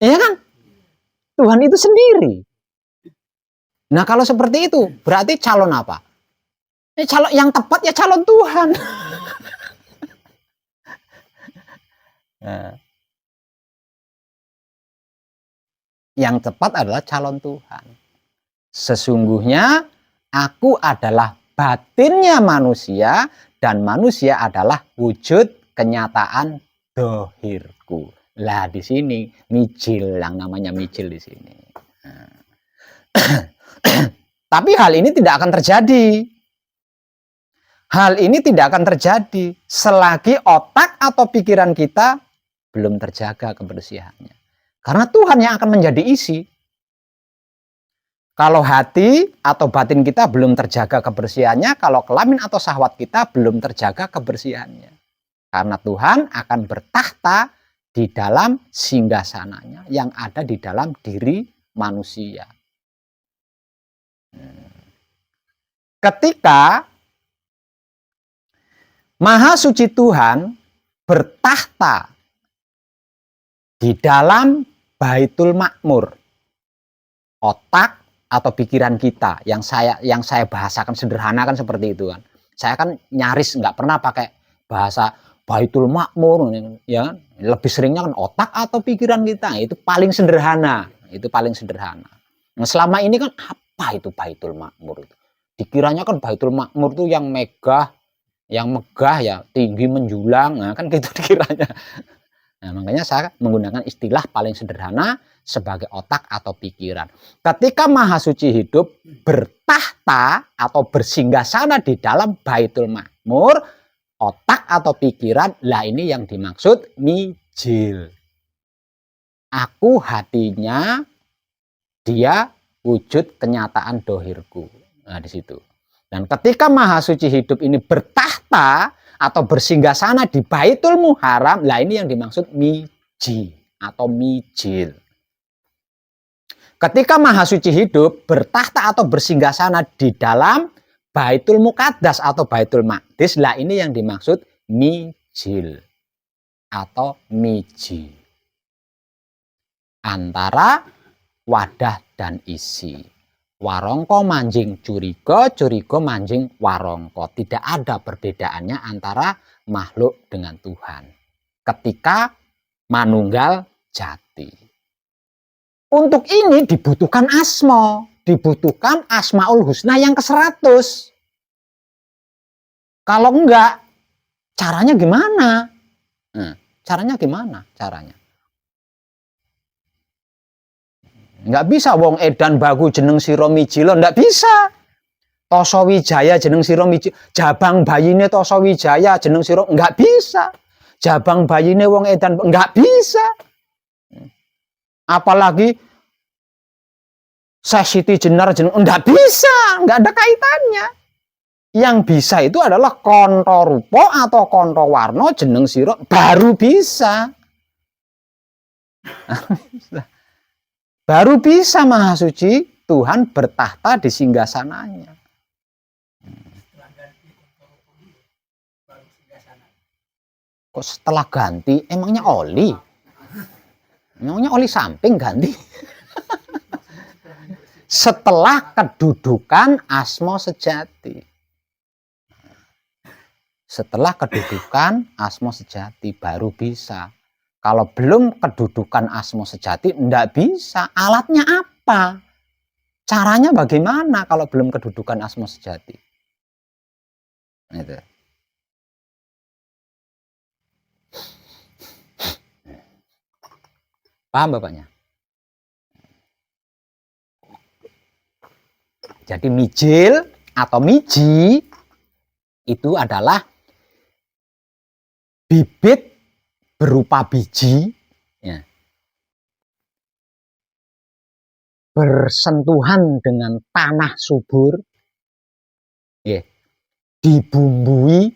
Iya kan? Tuhan itu sendiri. Nah, kalau seperti itu, berarti calon apa? Calon yang tepat ya calon Tuhan. Nah, yang tepat adalah calon Tuhan. Sesungguhnya aku adalah batinnya manusia dan manusia adalah wujud kenyataan dohirku. Lah di sini mijil, yang namanya mijil di sini. Nah. Tapi hal ini tidak akan terjadi. Hal ini tidak akan terjadi selagi otak atau pikiran kita belum terjaga kebersihannya. Karena Tuhan yang akan menjadi isi. Kalau hati atau batin kita belum terjaga kebersihannya, kalau kelamin atau syahwat kita belum terjaga kebersihannya. Karena Tuhan akan bertahta di dalam singgasananya yang ada di dalam diri manusia. Ketika Maha Suci Tuhan bertahta di dalam Baitul Makmur, otak atau pikiran kita yang saya bahasakan sederhana kan seperti itu kan. Saya kan nyaris nggak pernah pakai bahasa Baitul Makmur, ya lebih seringnya kan otak atau pikiran kita. Itu paling sederhana, Nah, selama ini kan apa itu Baitul Makmur itu? Dikiranya kan Baitul Makmur itu yang megah ya, tinggi menjulang, nah kan gitu dikiranya. Nah, makanya saya menggunakan istilah paling sederhana sebagai otak atau pikiran. Ketika Maha Suci hidup bertahta atau bersinggasana di dalam Baitul Makmur, otak atau pikiran, lah ini yang dimaksud mijil. Aku hatinya, dia wujud kenyataan dohirku. Nah, di situ. Dan ketika Maha Suci hidup ini bertahta atau bersinggasana di Baitul Muharram, lah ini yang dimaksud miji atau mijil. Ketika Maha Suci hidup bertahta atau bersinggasana di dalam Baitul Muqaddas atau Baitul Maqdis, lah ini yang dimaksud mijil atau miji. Antara wadah dan isi. Warongko manjing curiga, curiga manjing warongko. Tidak ada perbedaannya antara makhluk dengan Tuhan. Ketika manunggal jati. Untuk ini dibutuhkan asma. Dibutuhkan Asmaul Husna yang ke-100. Kalau enggak, caranya gimana? Caranya gimana? Enggak bisa wong edan bagu jeneng sira mijilo, enggak bisa. Toso Wijaya jeneng sira mijilo, jabang bayine Toso Wijaya jeneng sira, enggak bisa. Jabang bayine wong edan enggak bisa. Apalagi Syekh Siti Jenar jeneng enggak bisa, enggak ada kaitannya. Yang bisa itu adalah konto rupo atau konto warno jeneng sira baru bisa. Baru bisa Maha Suci Tuhan bertahta di singgasananya. Kok setelah ganti, emangnya oli? Emangnya oli samping ganti? Setelah kedudukan asma sejati. Setelah kedudukan asma sejati baru bisa. Kalau belum kedudukan asma sejati, enggak bisa. Alatnya apa? Caranya bagaimana kalau belum kedudukan asma sejati? Itu. Paham Bapaknya? Jadi mijil atau miji itu adalah bibit berupa biji ya, bersentuhan dengan tanah subur, ya, dibumbui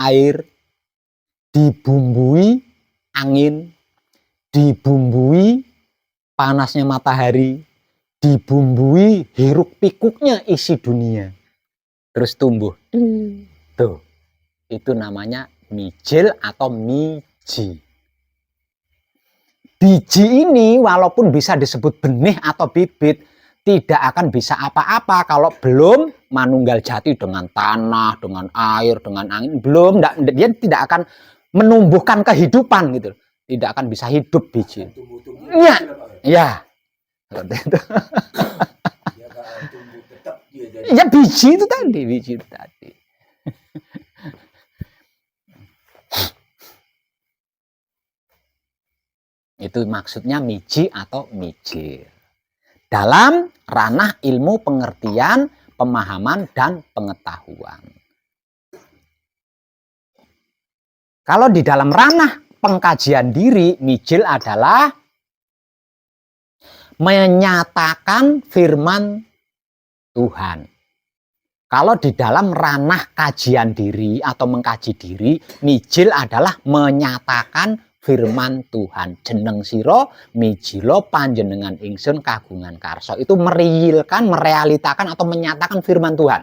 air, dibumbui angin, dibumbui panasnya matahari, dibumbui hiruk pikuknya isi dunia, terus tumbuh. Tuh, itu namanya mijil atau miji. Biji ini walaupun bisa disebut benih atau bibit, tidak akan bisa apa-apa kalau belum manunggal jati dengan tanah, dengan air, dengan angin. Belum, dia tidak akan menumbuhkan kehidupan gitu. Tidak akan bisa hidup biji. Iya, ya. Ya biji itu tadi, biji itu tadi. Itu maksudnya miji atau mijil. Dalam ranah ilmu pengertian, pemahaman, dan pengetahuan. Kalau di dalam ranah pengkajian diri, mijil adalah menyatakan firman Tuhan. Kalau di dalam ranah kajian diri atau mengkaji diri, mijil adalah menyatakan firman Tuhan. Jeneng siro mijilo panjenengan ingsun kagungan karso. Itu merealkan, merealitakan atau menyatakan firman Tuhan.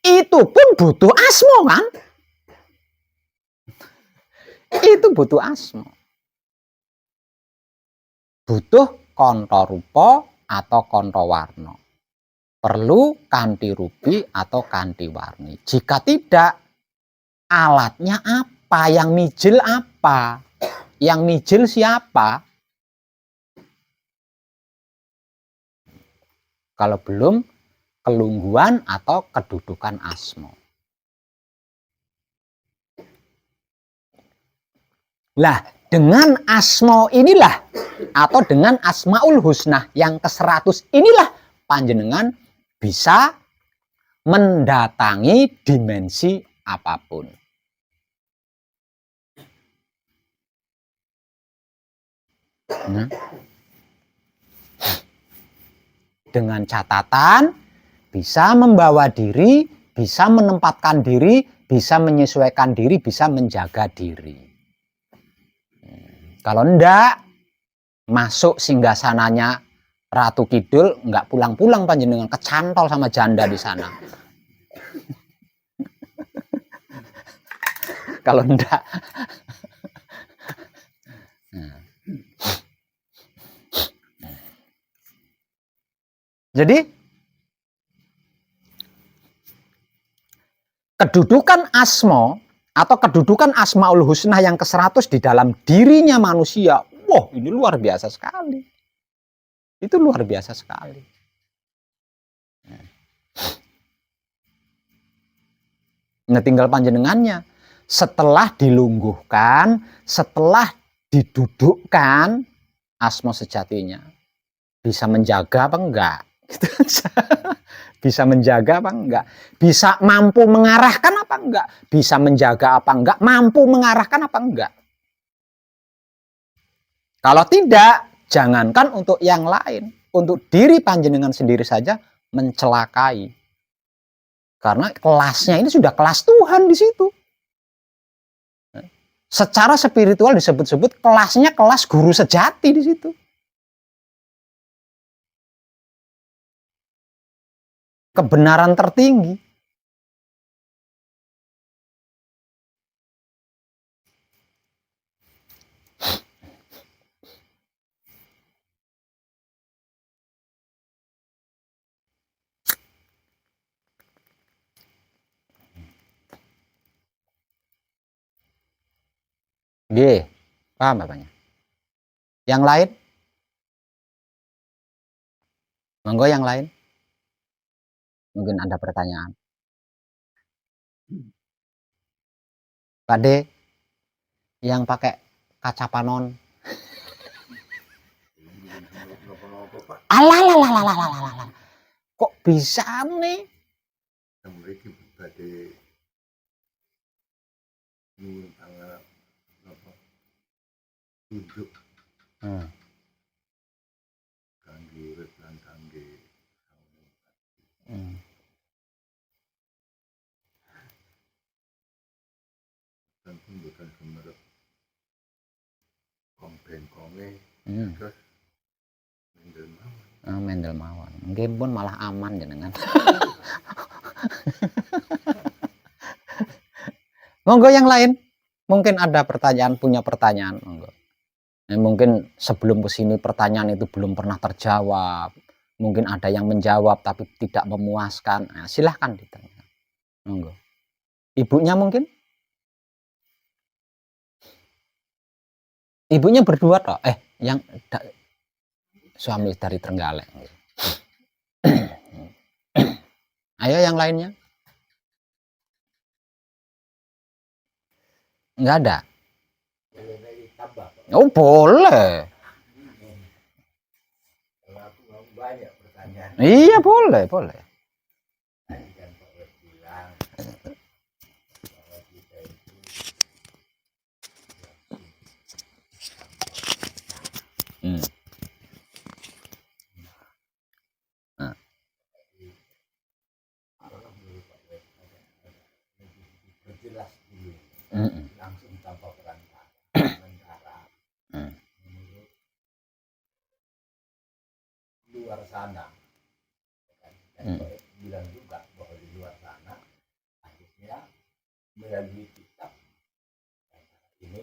Itu pun butuh asmo kan? Itu butuh asmo. Butuh konto rupa atau konto warna. Perlu kanti rupi atau kanti warni. Jika tidak, alatnya apa? Yang mijil apa? Yang mijil siapa? Kalau belum, kelungguan atau kedudukan asmo. Lah, dengan asmo inilah, atau dengan asmaul husnah yang ke-100 inilah, panjenengan bisa mendatangi dimensi apapun. Nah, dengan catatan bisa membawa diri, bisa menempatkan diri, bisa menyesuaikan diri, bisa menjaga diri. Kalau enggak, masuk singgasananya Ratu Kidul, enggak pulang-pulang panjenengan, kecantol sama janda di sana. Kalau enggak. Jadi kedudukan asmo atau kedudukan asmaul husnah yang ke-100 di dalam dirinya manusia, wah ini luar biasa sekali. Itu luar biasa sekali. Nah tinggal panjenengannya. Setelah dilungguhkan, setelah didudukkan asmo sejatinya, bisa menjaga apa enggak? Bisa menjaga apa enggak? Bisa mampu mengarahkan apa enggak? Bisa menjaga apa enggak? Mampu mengarahkan apa enggak? Kalau tidak, jangankan untuk yang lain, untuk diri panjenengan sendiri saja mencelakai. Karena kelasnya ini sudah kelas Tuhan di situ. Secara spiritual disebut-sebut kelasnya kelas guru sejati di situ. Kebenaran tertinggi. G, paham Bapaknya? Yang lain? Monggo yang lain. Mungkin ada pertanyaan. Pak D, yang pakai kaca panon. Alah. Kok bisa nih? Mriki badhe nyuwun pangapunten napa tunjuk kangge urip lan kangge tentu bukan semerep bengkonge terus mendel mawon. Mendel mawon. Nggih pun malah aman jenengan. Monggo yang lain. Mungkin ada pertanyaan, punya pertanyaan, monggo. Mungkin sebelum kesini pertanyaan itu belum pernah terjawab. Mungkin ada yang menjawab tapi tidak memuaskan. Nah, silahkan ditanya. Monggo. Ibunya mungkin? Ibunya berdua toh? Yang suami dari Trenggalek. Ayo yang lainnya. Enggak ada. Oh boleh. Banyak pertanyaan. Iya boleh. Tadi kan Pak Wes bilang bahwa kita itu perjelas dulu langsung tanpa perantara menurut luar sana dan bilang juga bahwa di luar sana akhirnya melalui kitab ini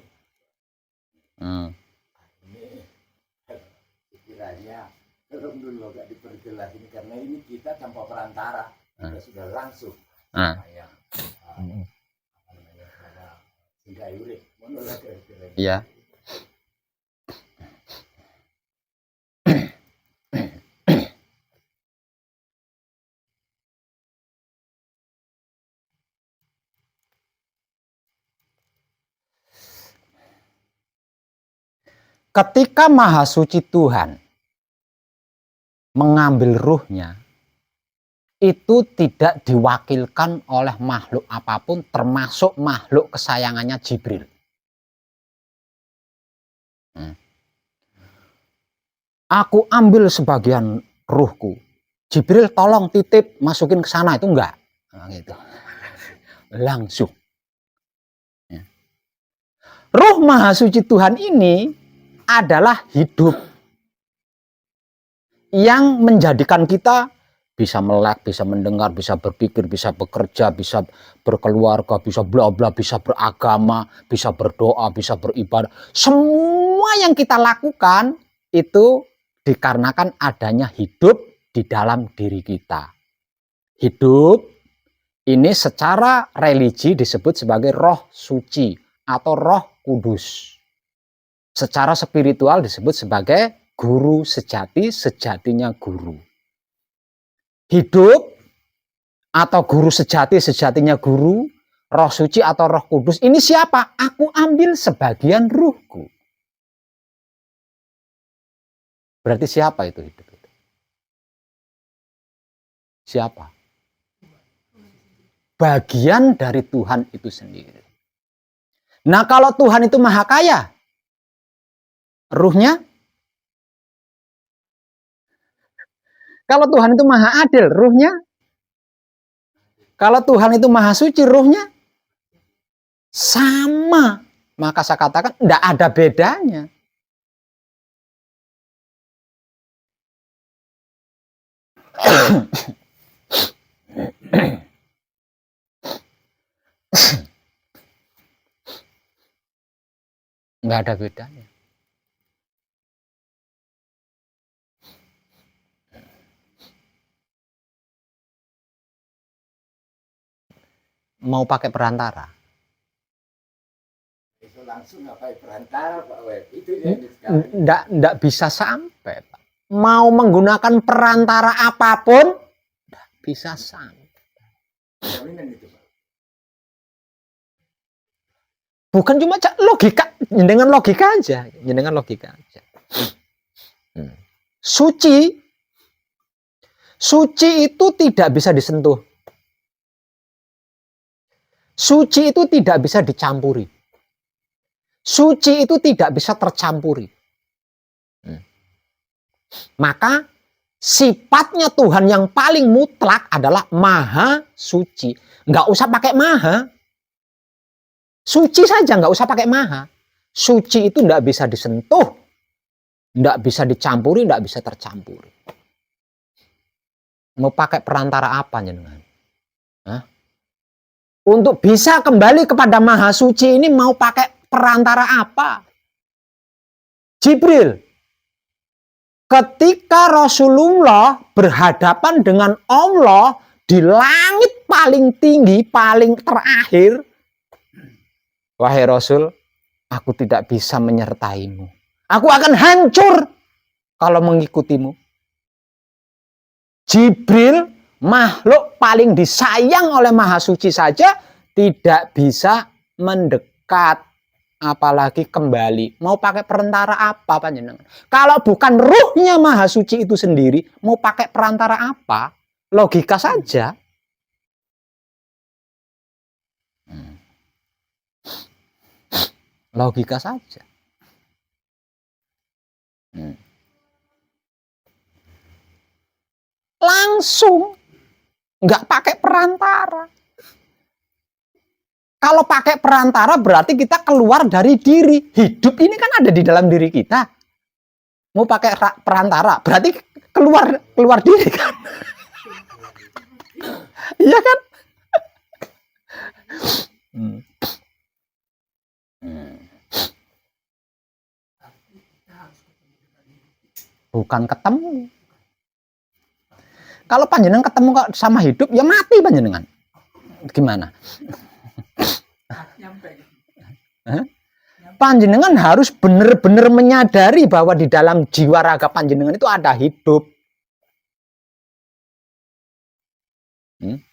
sekiranya kalau dulu agak diperjelas ini karena ini kita tanpa perantara kita sudah langsung yang apa namanya singgayuri iya. Ketika Maha Suci Tuhan mengambil ruhnya, itu tidak diwakilkan oleh makhluk apapun, termasuk makhluk kesayangannya Jibril. Aku ambil sebagian ruhku, Jibril tolong titip masukin ke sana, itu enggak. Nah, gitu. Langsung. Ruh Maha Suci Tuhan ini adalah hidup yang menjadikan kita bisa melek, bisa mendengar, bisa berpikir, bisa bekerja, bisa berkeluarga, bisa bla bla, bisa beragama, bisa berdoa, bisa beribadah. Semua yang kita lakukan itu dikarenakan adanya hidup di dalam diri kita. Hidup ini secara religi disebut sebagai roh suci atau roh kudus. Secara spiritual disebut sebagai guru sejati, sejatinya guru. Hidup atau guru sejati, sejatinya guru, roh suci atau roh kudus. Ini siapa? Aku ambil sebagian ruhku. Berarti siapa itu hidup itu? Siapa? Bagian dari Tuhan itu sendiri. Nah kalau Tuhan itu maha kaya, ruhnya? Kalau Tuhan itu maha adil, ruhnya? Kalau Tuhan itu maha suci, ruhnya? Sama. Maka saya katakan tidak ada bedanya. Nggak ada bedanya. Mau pakai perantara? itu langsung ngapain perantara Pak Web itu ya Nggak bisa sampai Pak. Mau menggunakan perantara apapun nggak bisa sampai. jaminan itu Pak. Bukan cuma logika, dengan logika aja, dengan logika aja. Suci itu tidak bisa disentuh. Suci itu tidak bisa dicampuri. Suci itu tidak bisa tercampuri. Maka sifatnya Tuhan yang paling mutlak adalah maha suci. Nggak usah pakai maha. Suci saja, nggak usah pakai maha. Suci itu nggak bisa disentuh, nggak bisa dicampuri, nggak bisa tercampuri. Mau pakai perantara apa jenengan? Untuk bisa kembali kepada maha suci ini mau pakai perantara apa? Jibril. Ketika Rasulullah berhadapan dengan Allah di langit paling tinggi, paling terakhir, wahai Rasul, aku tidak bisa menyertaimu. Aku akan hancur kalau mengikutimu. Jibril, makhluk paling disayang oleh Maha Suci saja, tidak bisa mendekat. Apalagi kembali. Mau pakai perantara apa panjenengan? Kalau bukan ruhnya Maha Suci itu sendiri, mau pakai perantara apa? Logika saja. Logika saja. Langsung. Nggak pakai perantara. Kalau pakai perantara berarti kita keluar dari diri. Hidup ini kan ada di dalam diri kita. Mau pakai perantara berarti keluar diri kan? Iya kan? Bukan ketemu. Kalau panjenengan ketemu sama hidup, ya mati panjenengan. Gimana? Panjenengan harus benar-benar menyadari bahwa di dalam jiwa raga panjenengan itu ada hidup.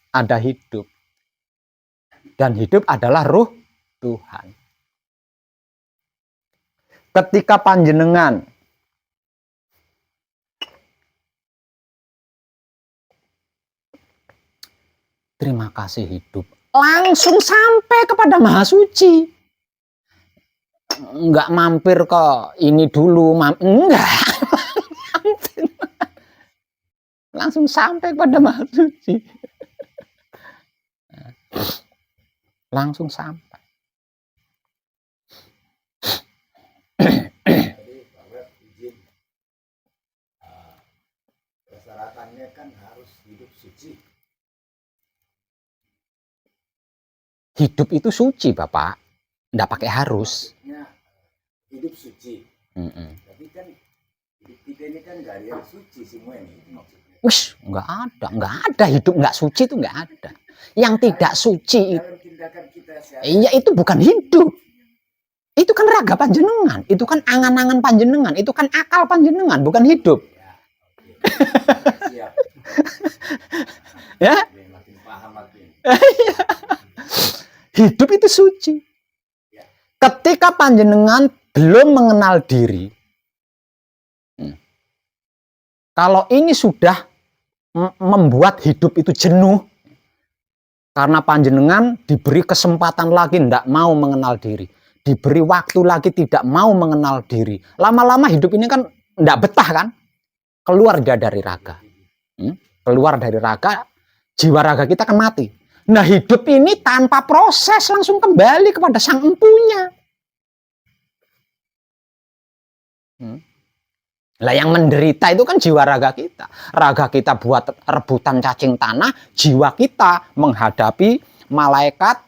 Ada hidup. Dan hidup adalah ruh Tuhan. Ketika panjenengan terima kasih hidup, langsung sampai kepada Maha Suci. Enggak mampir ke ini dulu, enggak. Langsung sampai kepada Maha Suci. Langsung sampai. Persyaratannya kan harus hidup suci. Hidup itu suci, Bapak. Nggak pakai harus. Hidup suci. Tapi kan hidup kita ini kan nggak ada yang suci semua ini. Wih, nggak ada hidup nggak suci itu nggak ada. Yang tidak suci itu, iya itu bukan hidup. Itu kan raga panjenengan, itu kan angan-angan panjenengan, itu kan akal panjenengan, bukan hidup. Ya. Hidup itu suci. Ketika panjenengan belum mengenal diri, kalau ini sudah membuat hidup itu jenuh, karena panjenengan diberi kesempatan lagi tidak mau mengenal diri, diberi waktu lagi tidak mau mengenal diri, lama-lama hidup ini kan tidak betah kan, keluar dia dari raga, keluar dari raga, jiwa raga kita kan mati. Nah hidup ini tanpa proses langsung kembali kepada sang empunya. Lah yang menderita itu kan jiwa raga kita. Raga kita buat rebutan cacing tanah, jiwa kita menghadapi malaikat.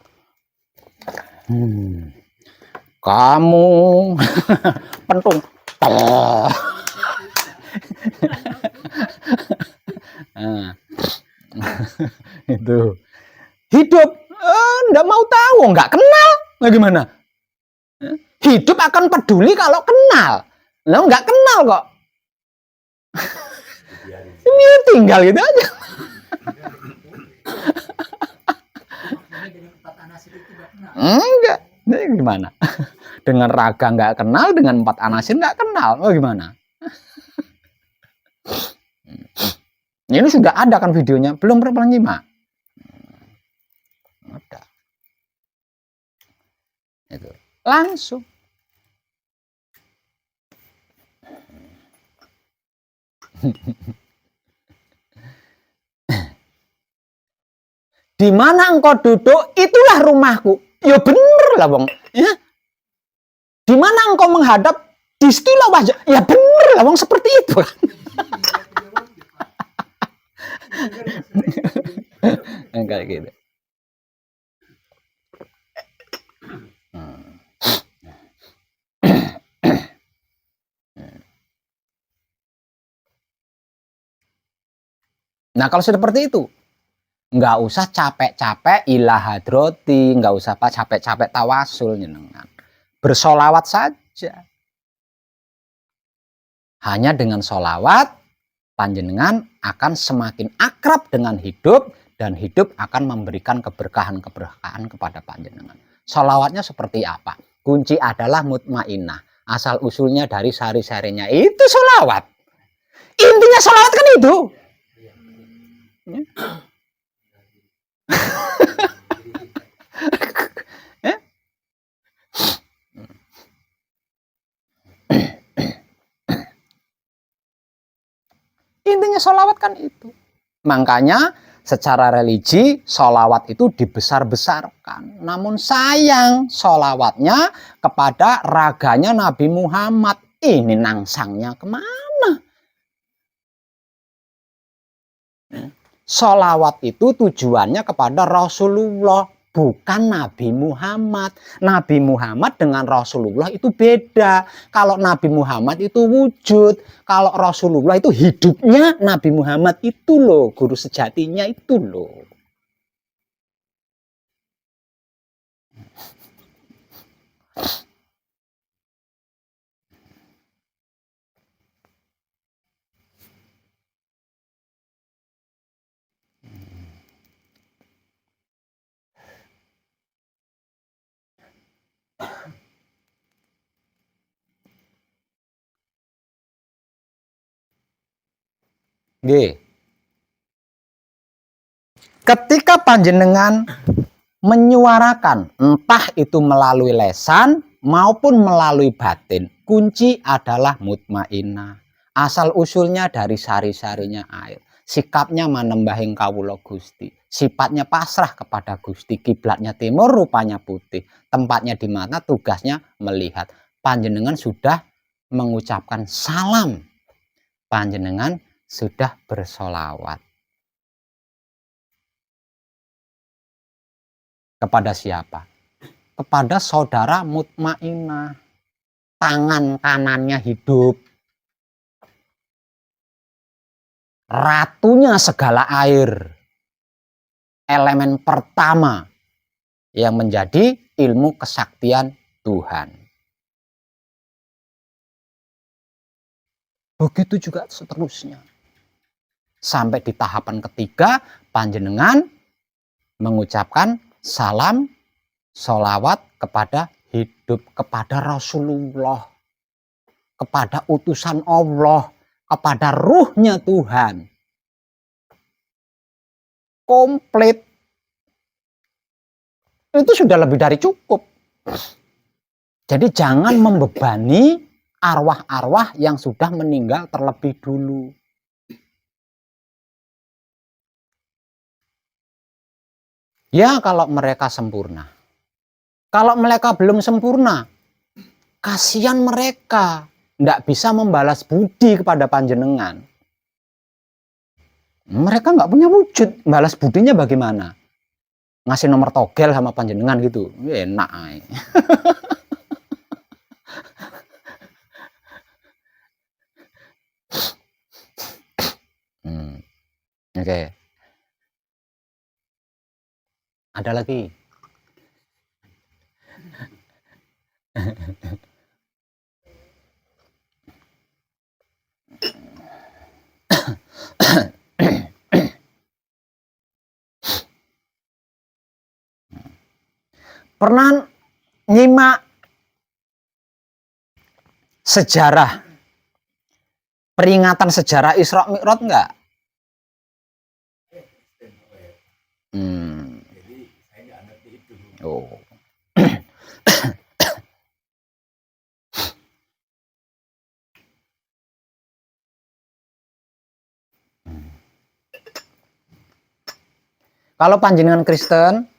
Kamu pentung. Itu. Hidup enggak mau tahu, enggak kenal. Bagaimana? Hidup akan peduli kalau kenal. Lah enggak kenal kok. Ini tinggal gitu aja. Ini gimana? Dengan raga nggak kenal, dengan 4 anasin nggak kenal, oh gimana? Ini sudah ada kan videonya, belum pernah nyimak. Ada. Itu langsung. Di mana engkau duduk, itulah rumahku. Ya bener lah, Bang. Ya. Di mana engkau menghadap, disitulah wajah. Ya bener lah, Bang, seperti itu. Kayak gitu. Nah, kalau seperti itu, nggak usah capek-capek ilah hadroti, nggak usah capek-capek tawasul, nyenengan. Bersolawat saja. Hanya dengan solawat, panjenengan akan semakin akrab dengan hidup, dan hidup akan memberikan keberkahan-keberkahan kepada panjenengan. Solawatnya seperti apa? Kunci adalah mutmainnah. Asal usulnya dari sari-sarinya itu solawat. Intinya solawat kan itu. Intinya solawat kan itu. Makanya secara religi solawat itu dibesar-besarkan. Namun sayang solawatnya kepada raganya Nabi Muhammad. Ini nangsangnya kemana? Solawat itu tujuannya kepada Rasulullah, bukan Nabi Muhammad. Nabi Muhammad dengan Rasulullah itu beda. Kalau Nabi Muhammad itu wujud, kalau Rasulullah itu hidupnya. Nabi Muhammad itu loh, guru sejatinya itu loh. G. Ketika panjenengan menyuarakan, entah itu melalui lesan maupun melalui batin, kunci adalah mutmainnah. Asal usulnya dari sari-sarinya air. Sikapnya manembahing kawula Gusti. Sifatnya pasrah kepada Gusti. Kiblatnya timur, rupanya putih. Tempatnya di mana, tugasnya melihat. Panjenengan sudah mengucapkan salam. Panjenengan sudah bersolawat. Kepada siapa? Kepada saudara mutmainnah. Tangan kanannya hidup. Ratunya segala air. Elemen pertama yang menjadi ilmu kesaktian Tuhan. Begitu juga seterusnya. Sampai di tahapan ketiga, panjenengan mengucapkan salam, sholawat kepada hidup, kepada Rasulullah, kepada utusan Allah, kepada ruhnya Tuhan. Komplit. Itu sudah lebih dari cukup. Jadi jangan membebani arwah-arwah yang sudah meninggal terlebih dulu. Ya kalau mereka sempurna. Kalau mereka belum sempurna, kasihan mereka. Tidak bisa membalas budi kepada panjenengan. Mereka nggak punya wujud. Balas budinya bagaimana? Ngasih nomor togel sama panjenengan gitu. Enak. Oke. Ada lagi. Pernah nyimak sejarah, peringatan sejarah Isra Mi'raj enggak? Jadi saya nggak ngerti itu. Oh. Kalau panjenengan Kristen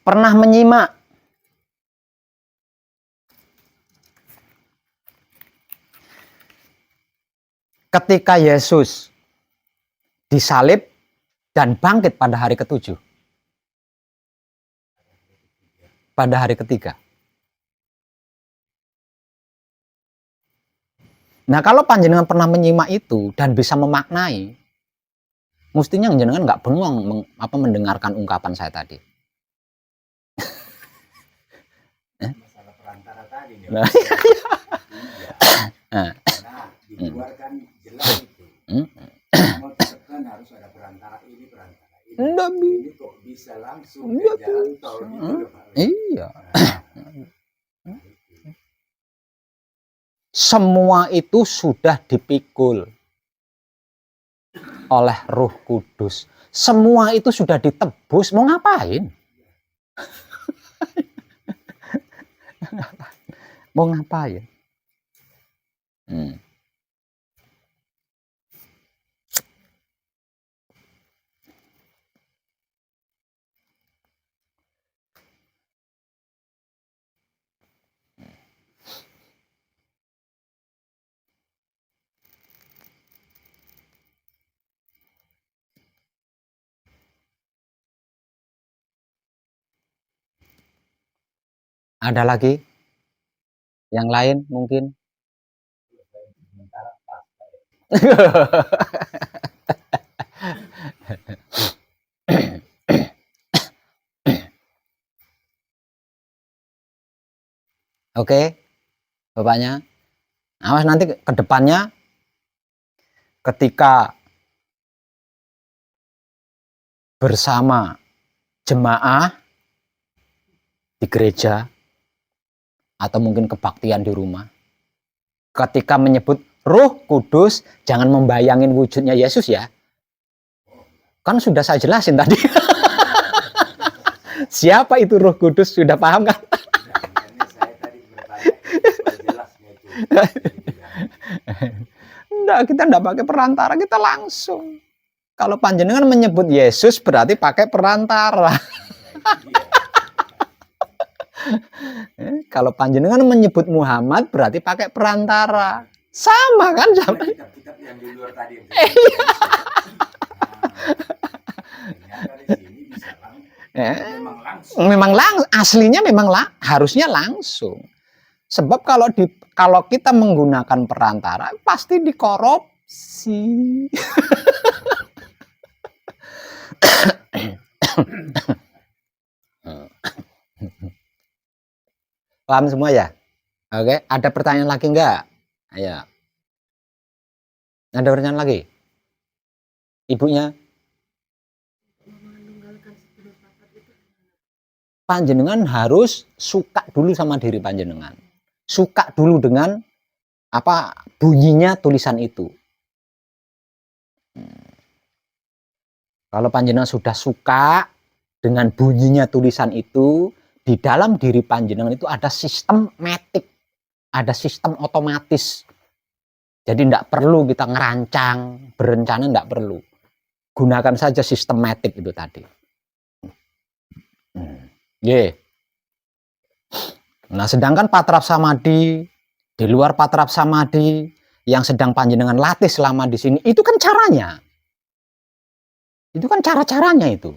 pernah menyimak ketika Yesus disalib dan bangkit pada hari ketujuh, pada hari ketiga. Nah, kalau panjenengan pernah menyimak itu dan bisa memaknai, mestinya panjenengan nggak bengong mendengarkan ungkapan saya tadi. Masalah perantara tadi nih. Nah, Nah, di luar kan jelas itu. Mau tekan harus ada perantara ini, perantara ini. Ini kok bisa langsung ke jalan tol gitu loh, Pak. Iya. Semua itu sudah dipikul oleh Roh Kudus. Semua itu sudah ditebus. Mau ngapain? Mau ngapain? Ada lagi? Yang lain mungkin? Oke, Bapaknya. Awas nanti ke depannya ketika bersama jemaah di gereja atau mungkin kebaktian di rumah, ketika menyebut Roh Kudus, jangan membayangin wujudnya Yesus ya. Kan sudah saya jelasin tadi. Siapa itu Roh Kudus, sudah paham kan? Saya tadi bertanya jelasnya itu. Enggak, kita enggak pakai perantara, kita langsung. Kalau panjenengan menyebut Yesus berarti pakai perantara. Kalau panjenengan menyebut Muhammad berarti pakai perantara. Sama kan? Sama. Kitab-kitab yang di luar tadi. Memang langsung, aslinya memang harusnya langsung. Sebab kalau kita menggunakan perantara pasti dikorupsi. Paham semua ya? Oke, ada pertanyaan lagi enggak? Ayo. Ada pertanyaan lagi? Ibunya? Panjenengan harus suka dulu sama diri panjenengan. Suka dulu dengan bunyinya tulisan itu. Kalau panjenengan sudah suka dengan bunyinya tulisan itu, di dalam diri panjenengan itu ada sistem matic, ada sistem otomatis. Jadi tidak perlu kita ngerancang, berencana tidak perlu. Gunakan saja sistem matic itu tadi. Nah, sedangkan patrap samadhi, di luar patrap samadhi yang sedang panjenengan latih selama di sini, itu kan caranya. Itu kan cara-caranya itu.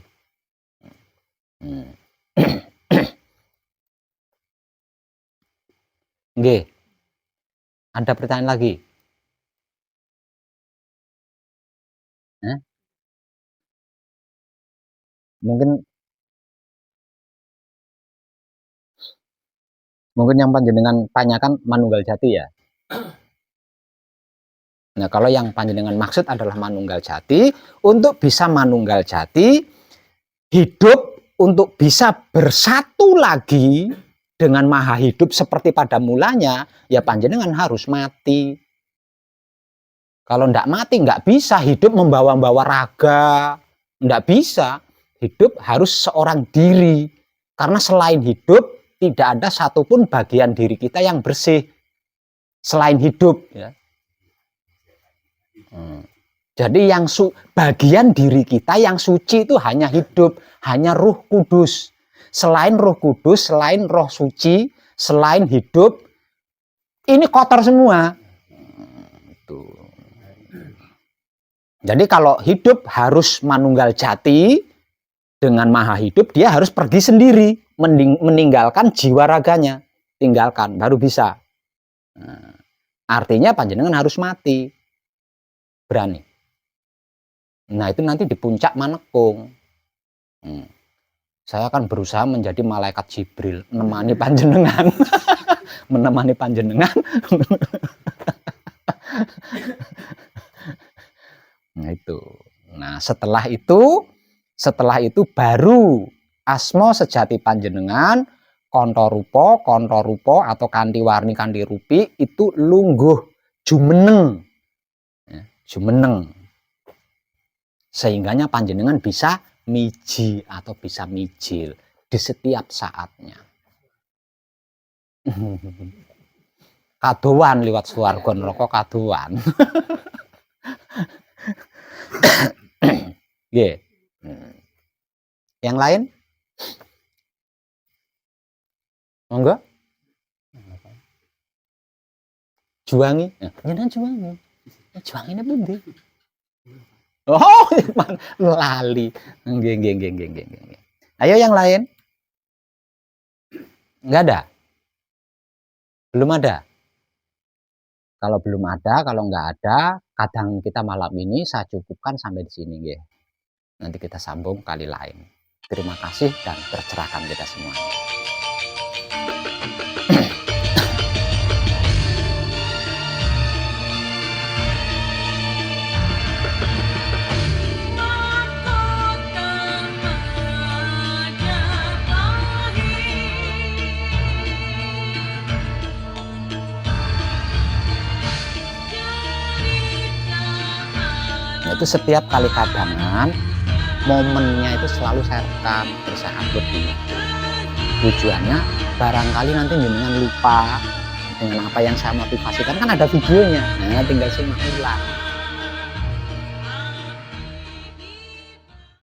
Nggih. Ada pertanyaan lagi? Mungkin yang panjenengan tanyakan manunggal jati ya. Nah, kalau yang panjenengan maksud adalah manunggal jati, untuk bisa manunggal jati, hidup untuk bisa bersatu lagi dengan Maha Hidup seperti pada mulanya, ya panjenengan harus mati. Kalau ndak mati, nggak bisa hidup membawa-bawa raga. Ndak bisa. Hidup harus seorang diri. Karena selain hidup, tidak ada satupun bagian diri kita yang bersih. Selain hidup. Ya. Jadi yang bagian diri kita yang suci itu hanya hidup. Hanya Roh Kudus. Selain Roh Kudus, selain Roh Suci, selain hidup, ini kotor semua. Jadi kalau hidup harus manunggal jati dengan Maha Hidup, dia harus pergi sendiri, meninggalkan jiwa raganya, tinggalkan, baru bisa. Nah, artinya panjenengan harus mati, berani. Nah itu nanti di puncak Manekung. Saya akan berusaha menjadi malaikat Jibril, menemani panjenengan, menemani panjenengan. Nah itu. Nah setelah itu baru asma sejati panjenengan konto rupa atau kanthi warni kanthi rupi itu lungguh jumeneng. Ya, jumeneng. Sehingganya panjenengan bisa miji atau bisa mijil di setiap saatnya. Kadowan liwat swarga neraka kadowan. Yeah. Yang lain? Enggak? Juwangi? Jangan juwangi. Juwangi ini pundi? Oh, lali. Nggih. Ayo yang lain. Enggak ada? Belum ada? Kalau belum ada, kalau nggak ada, kadang kita malam ini saya cukupkan sampai di sini, nggih. Nanti kita sambung kali lain. Terima kasih dan tercerahkan kita semua. Itu setiap kali kadangan momennya itu selalu saya rekam terus saya upload di YouTube. Tujuannya barangkali nanti jenengan lupa dengan apa yang saya motivasikan, kan ada videonya, nah tinggal simak ulang.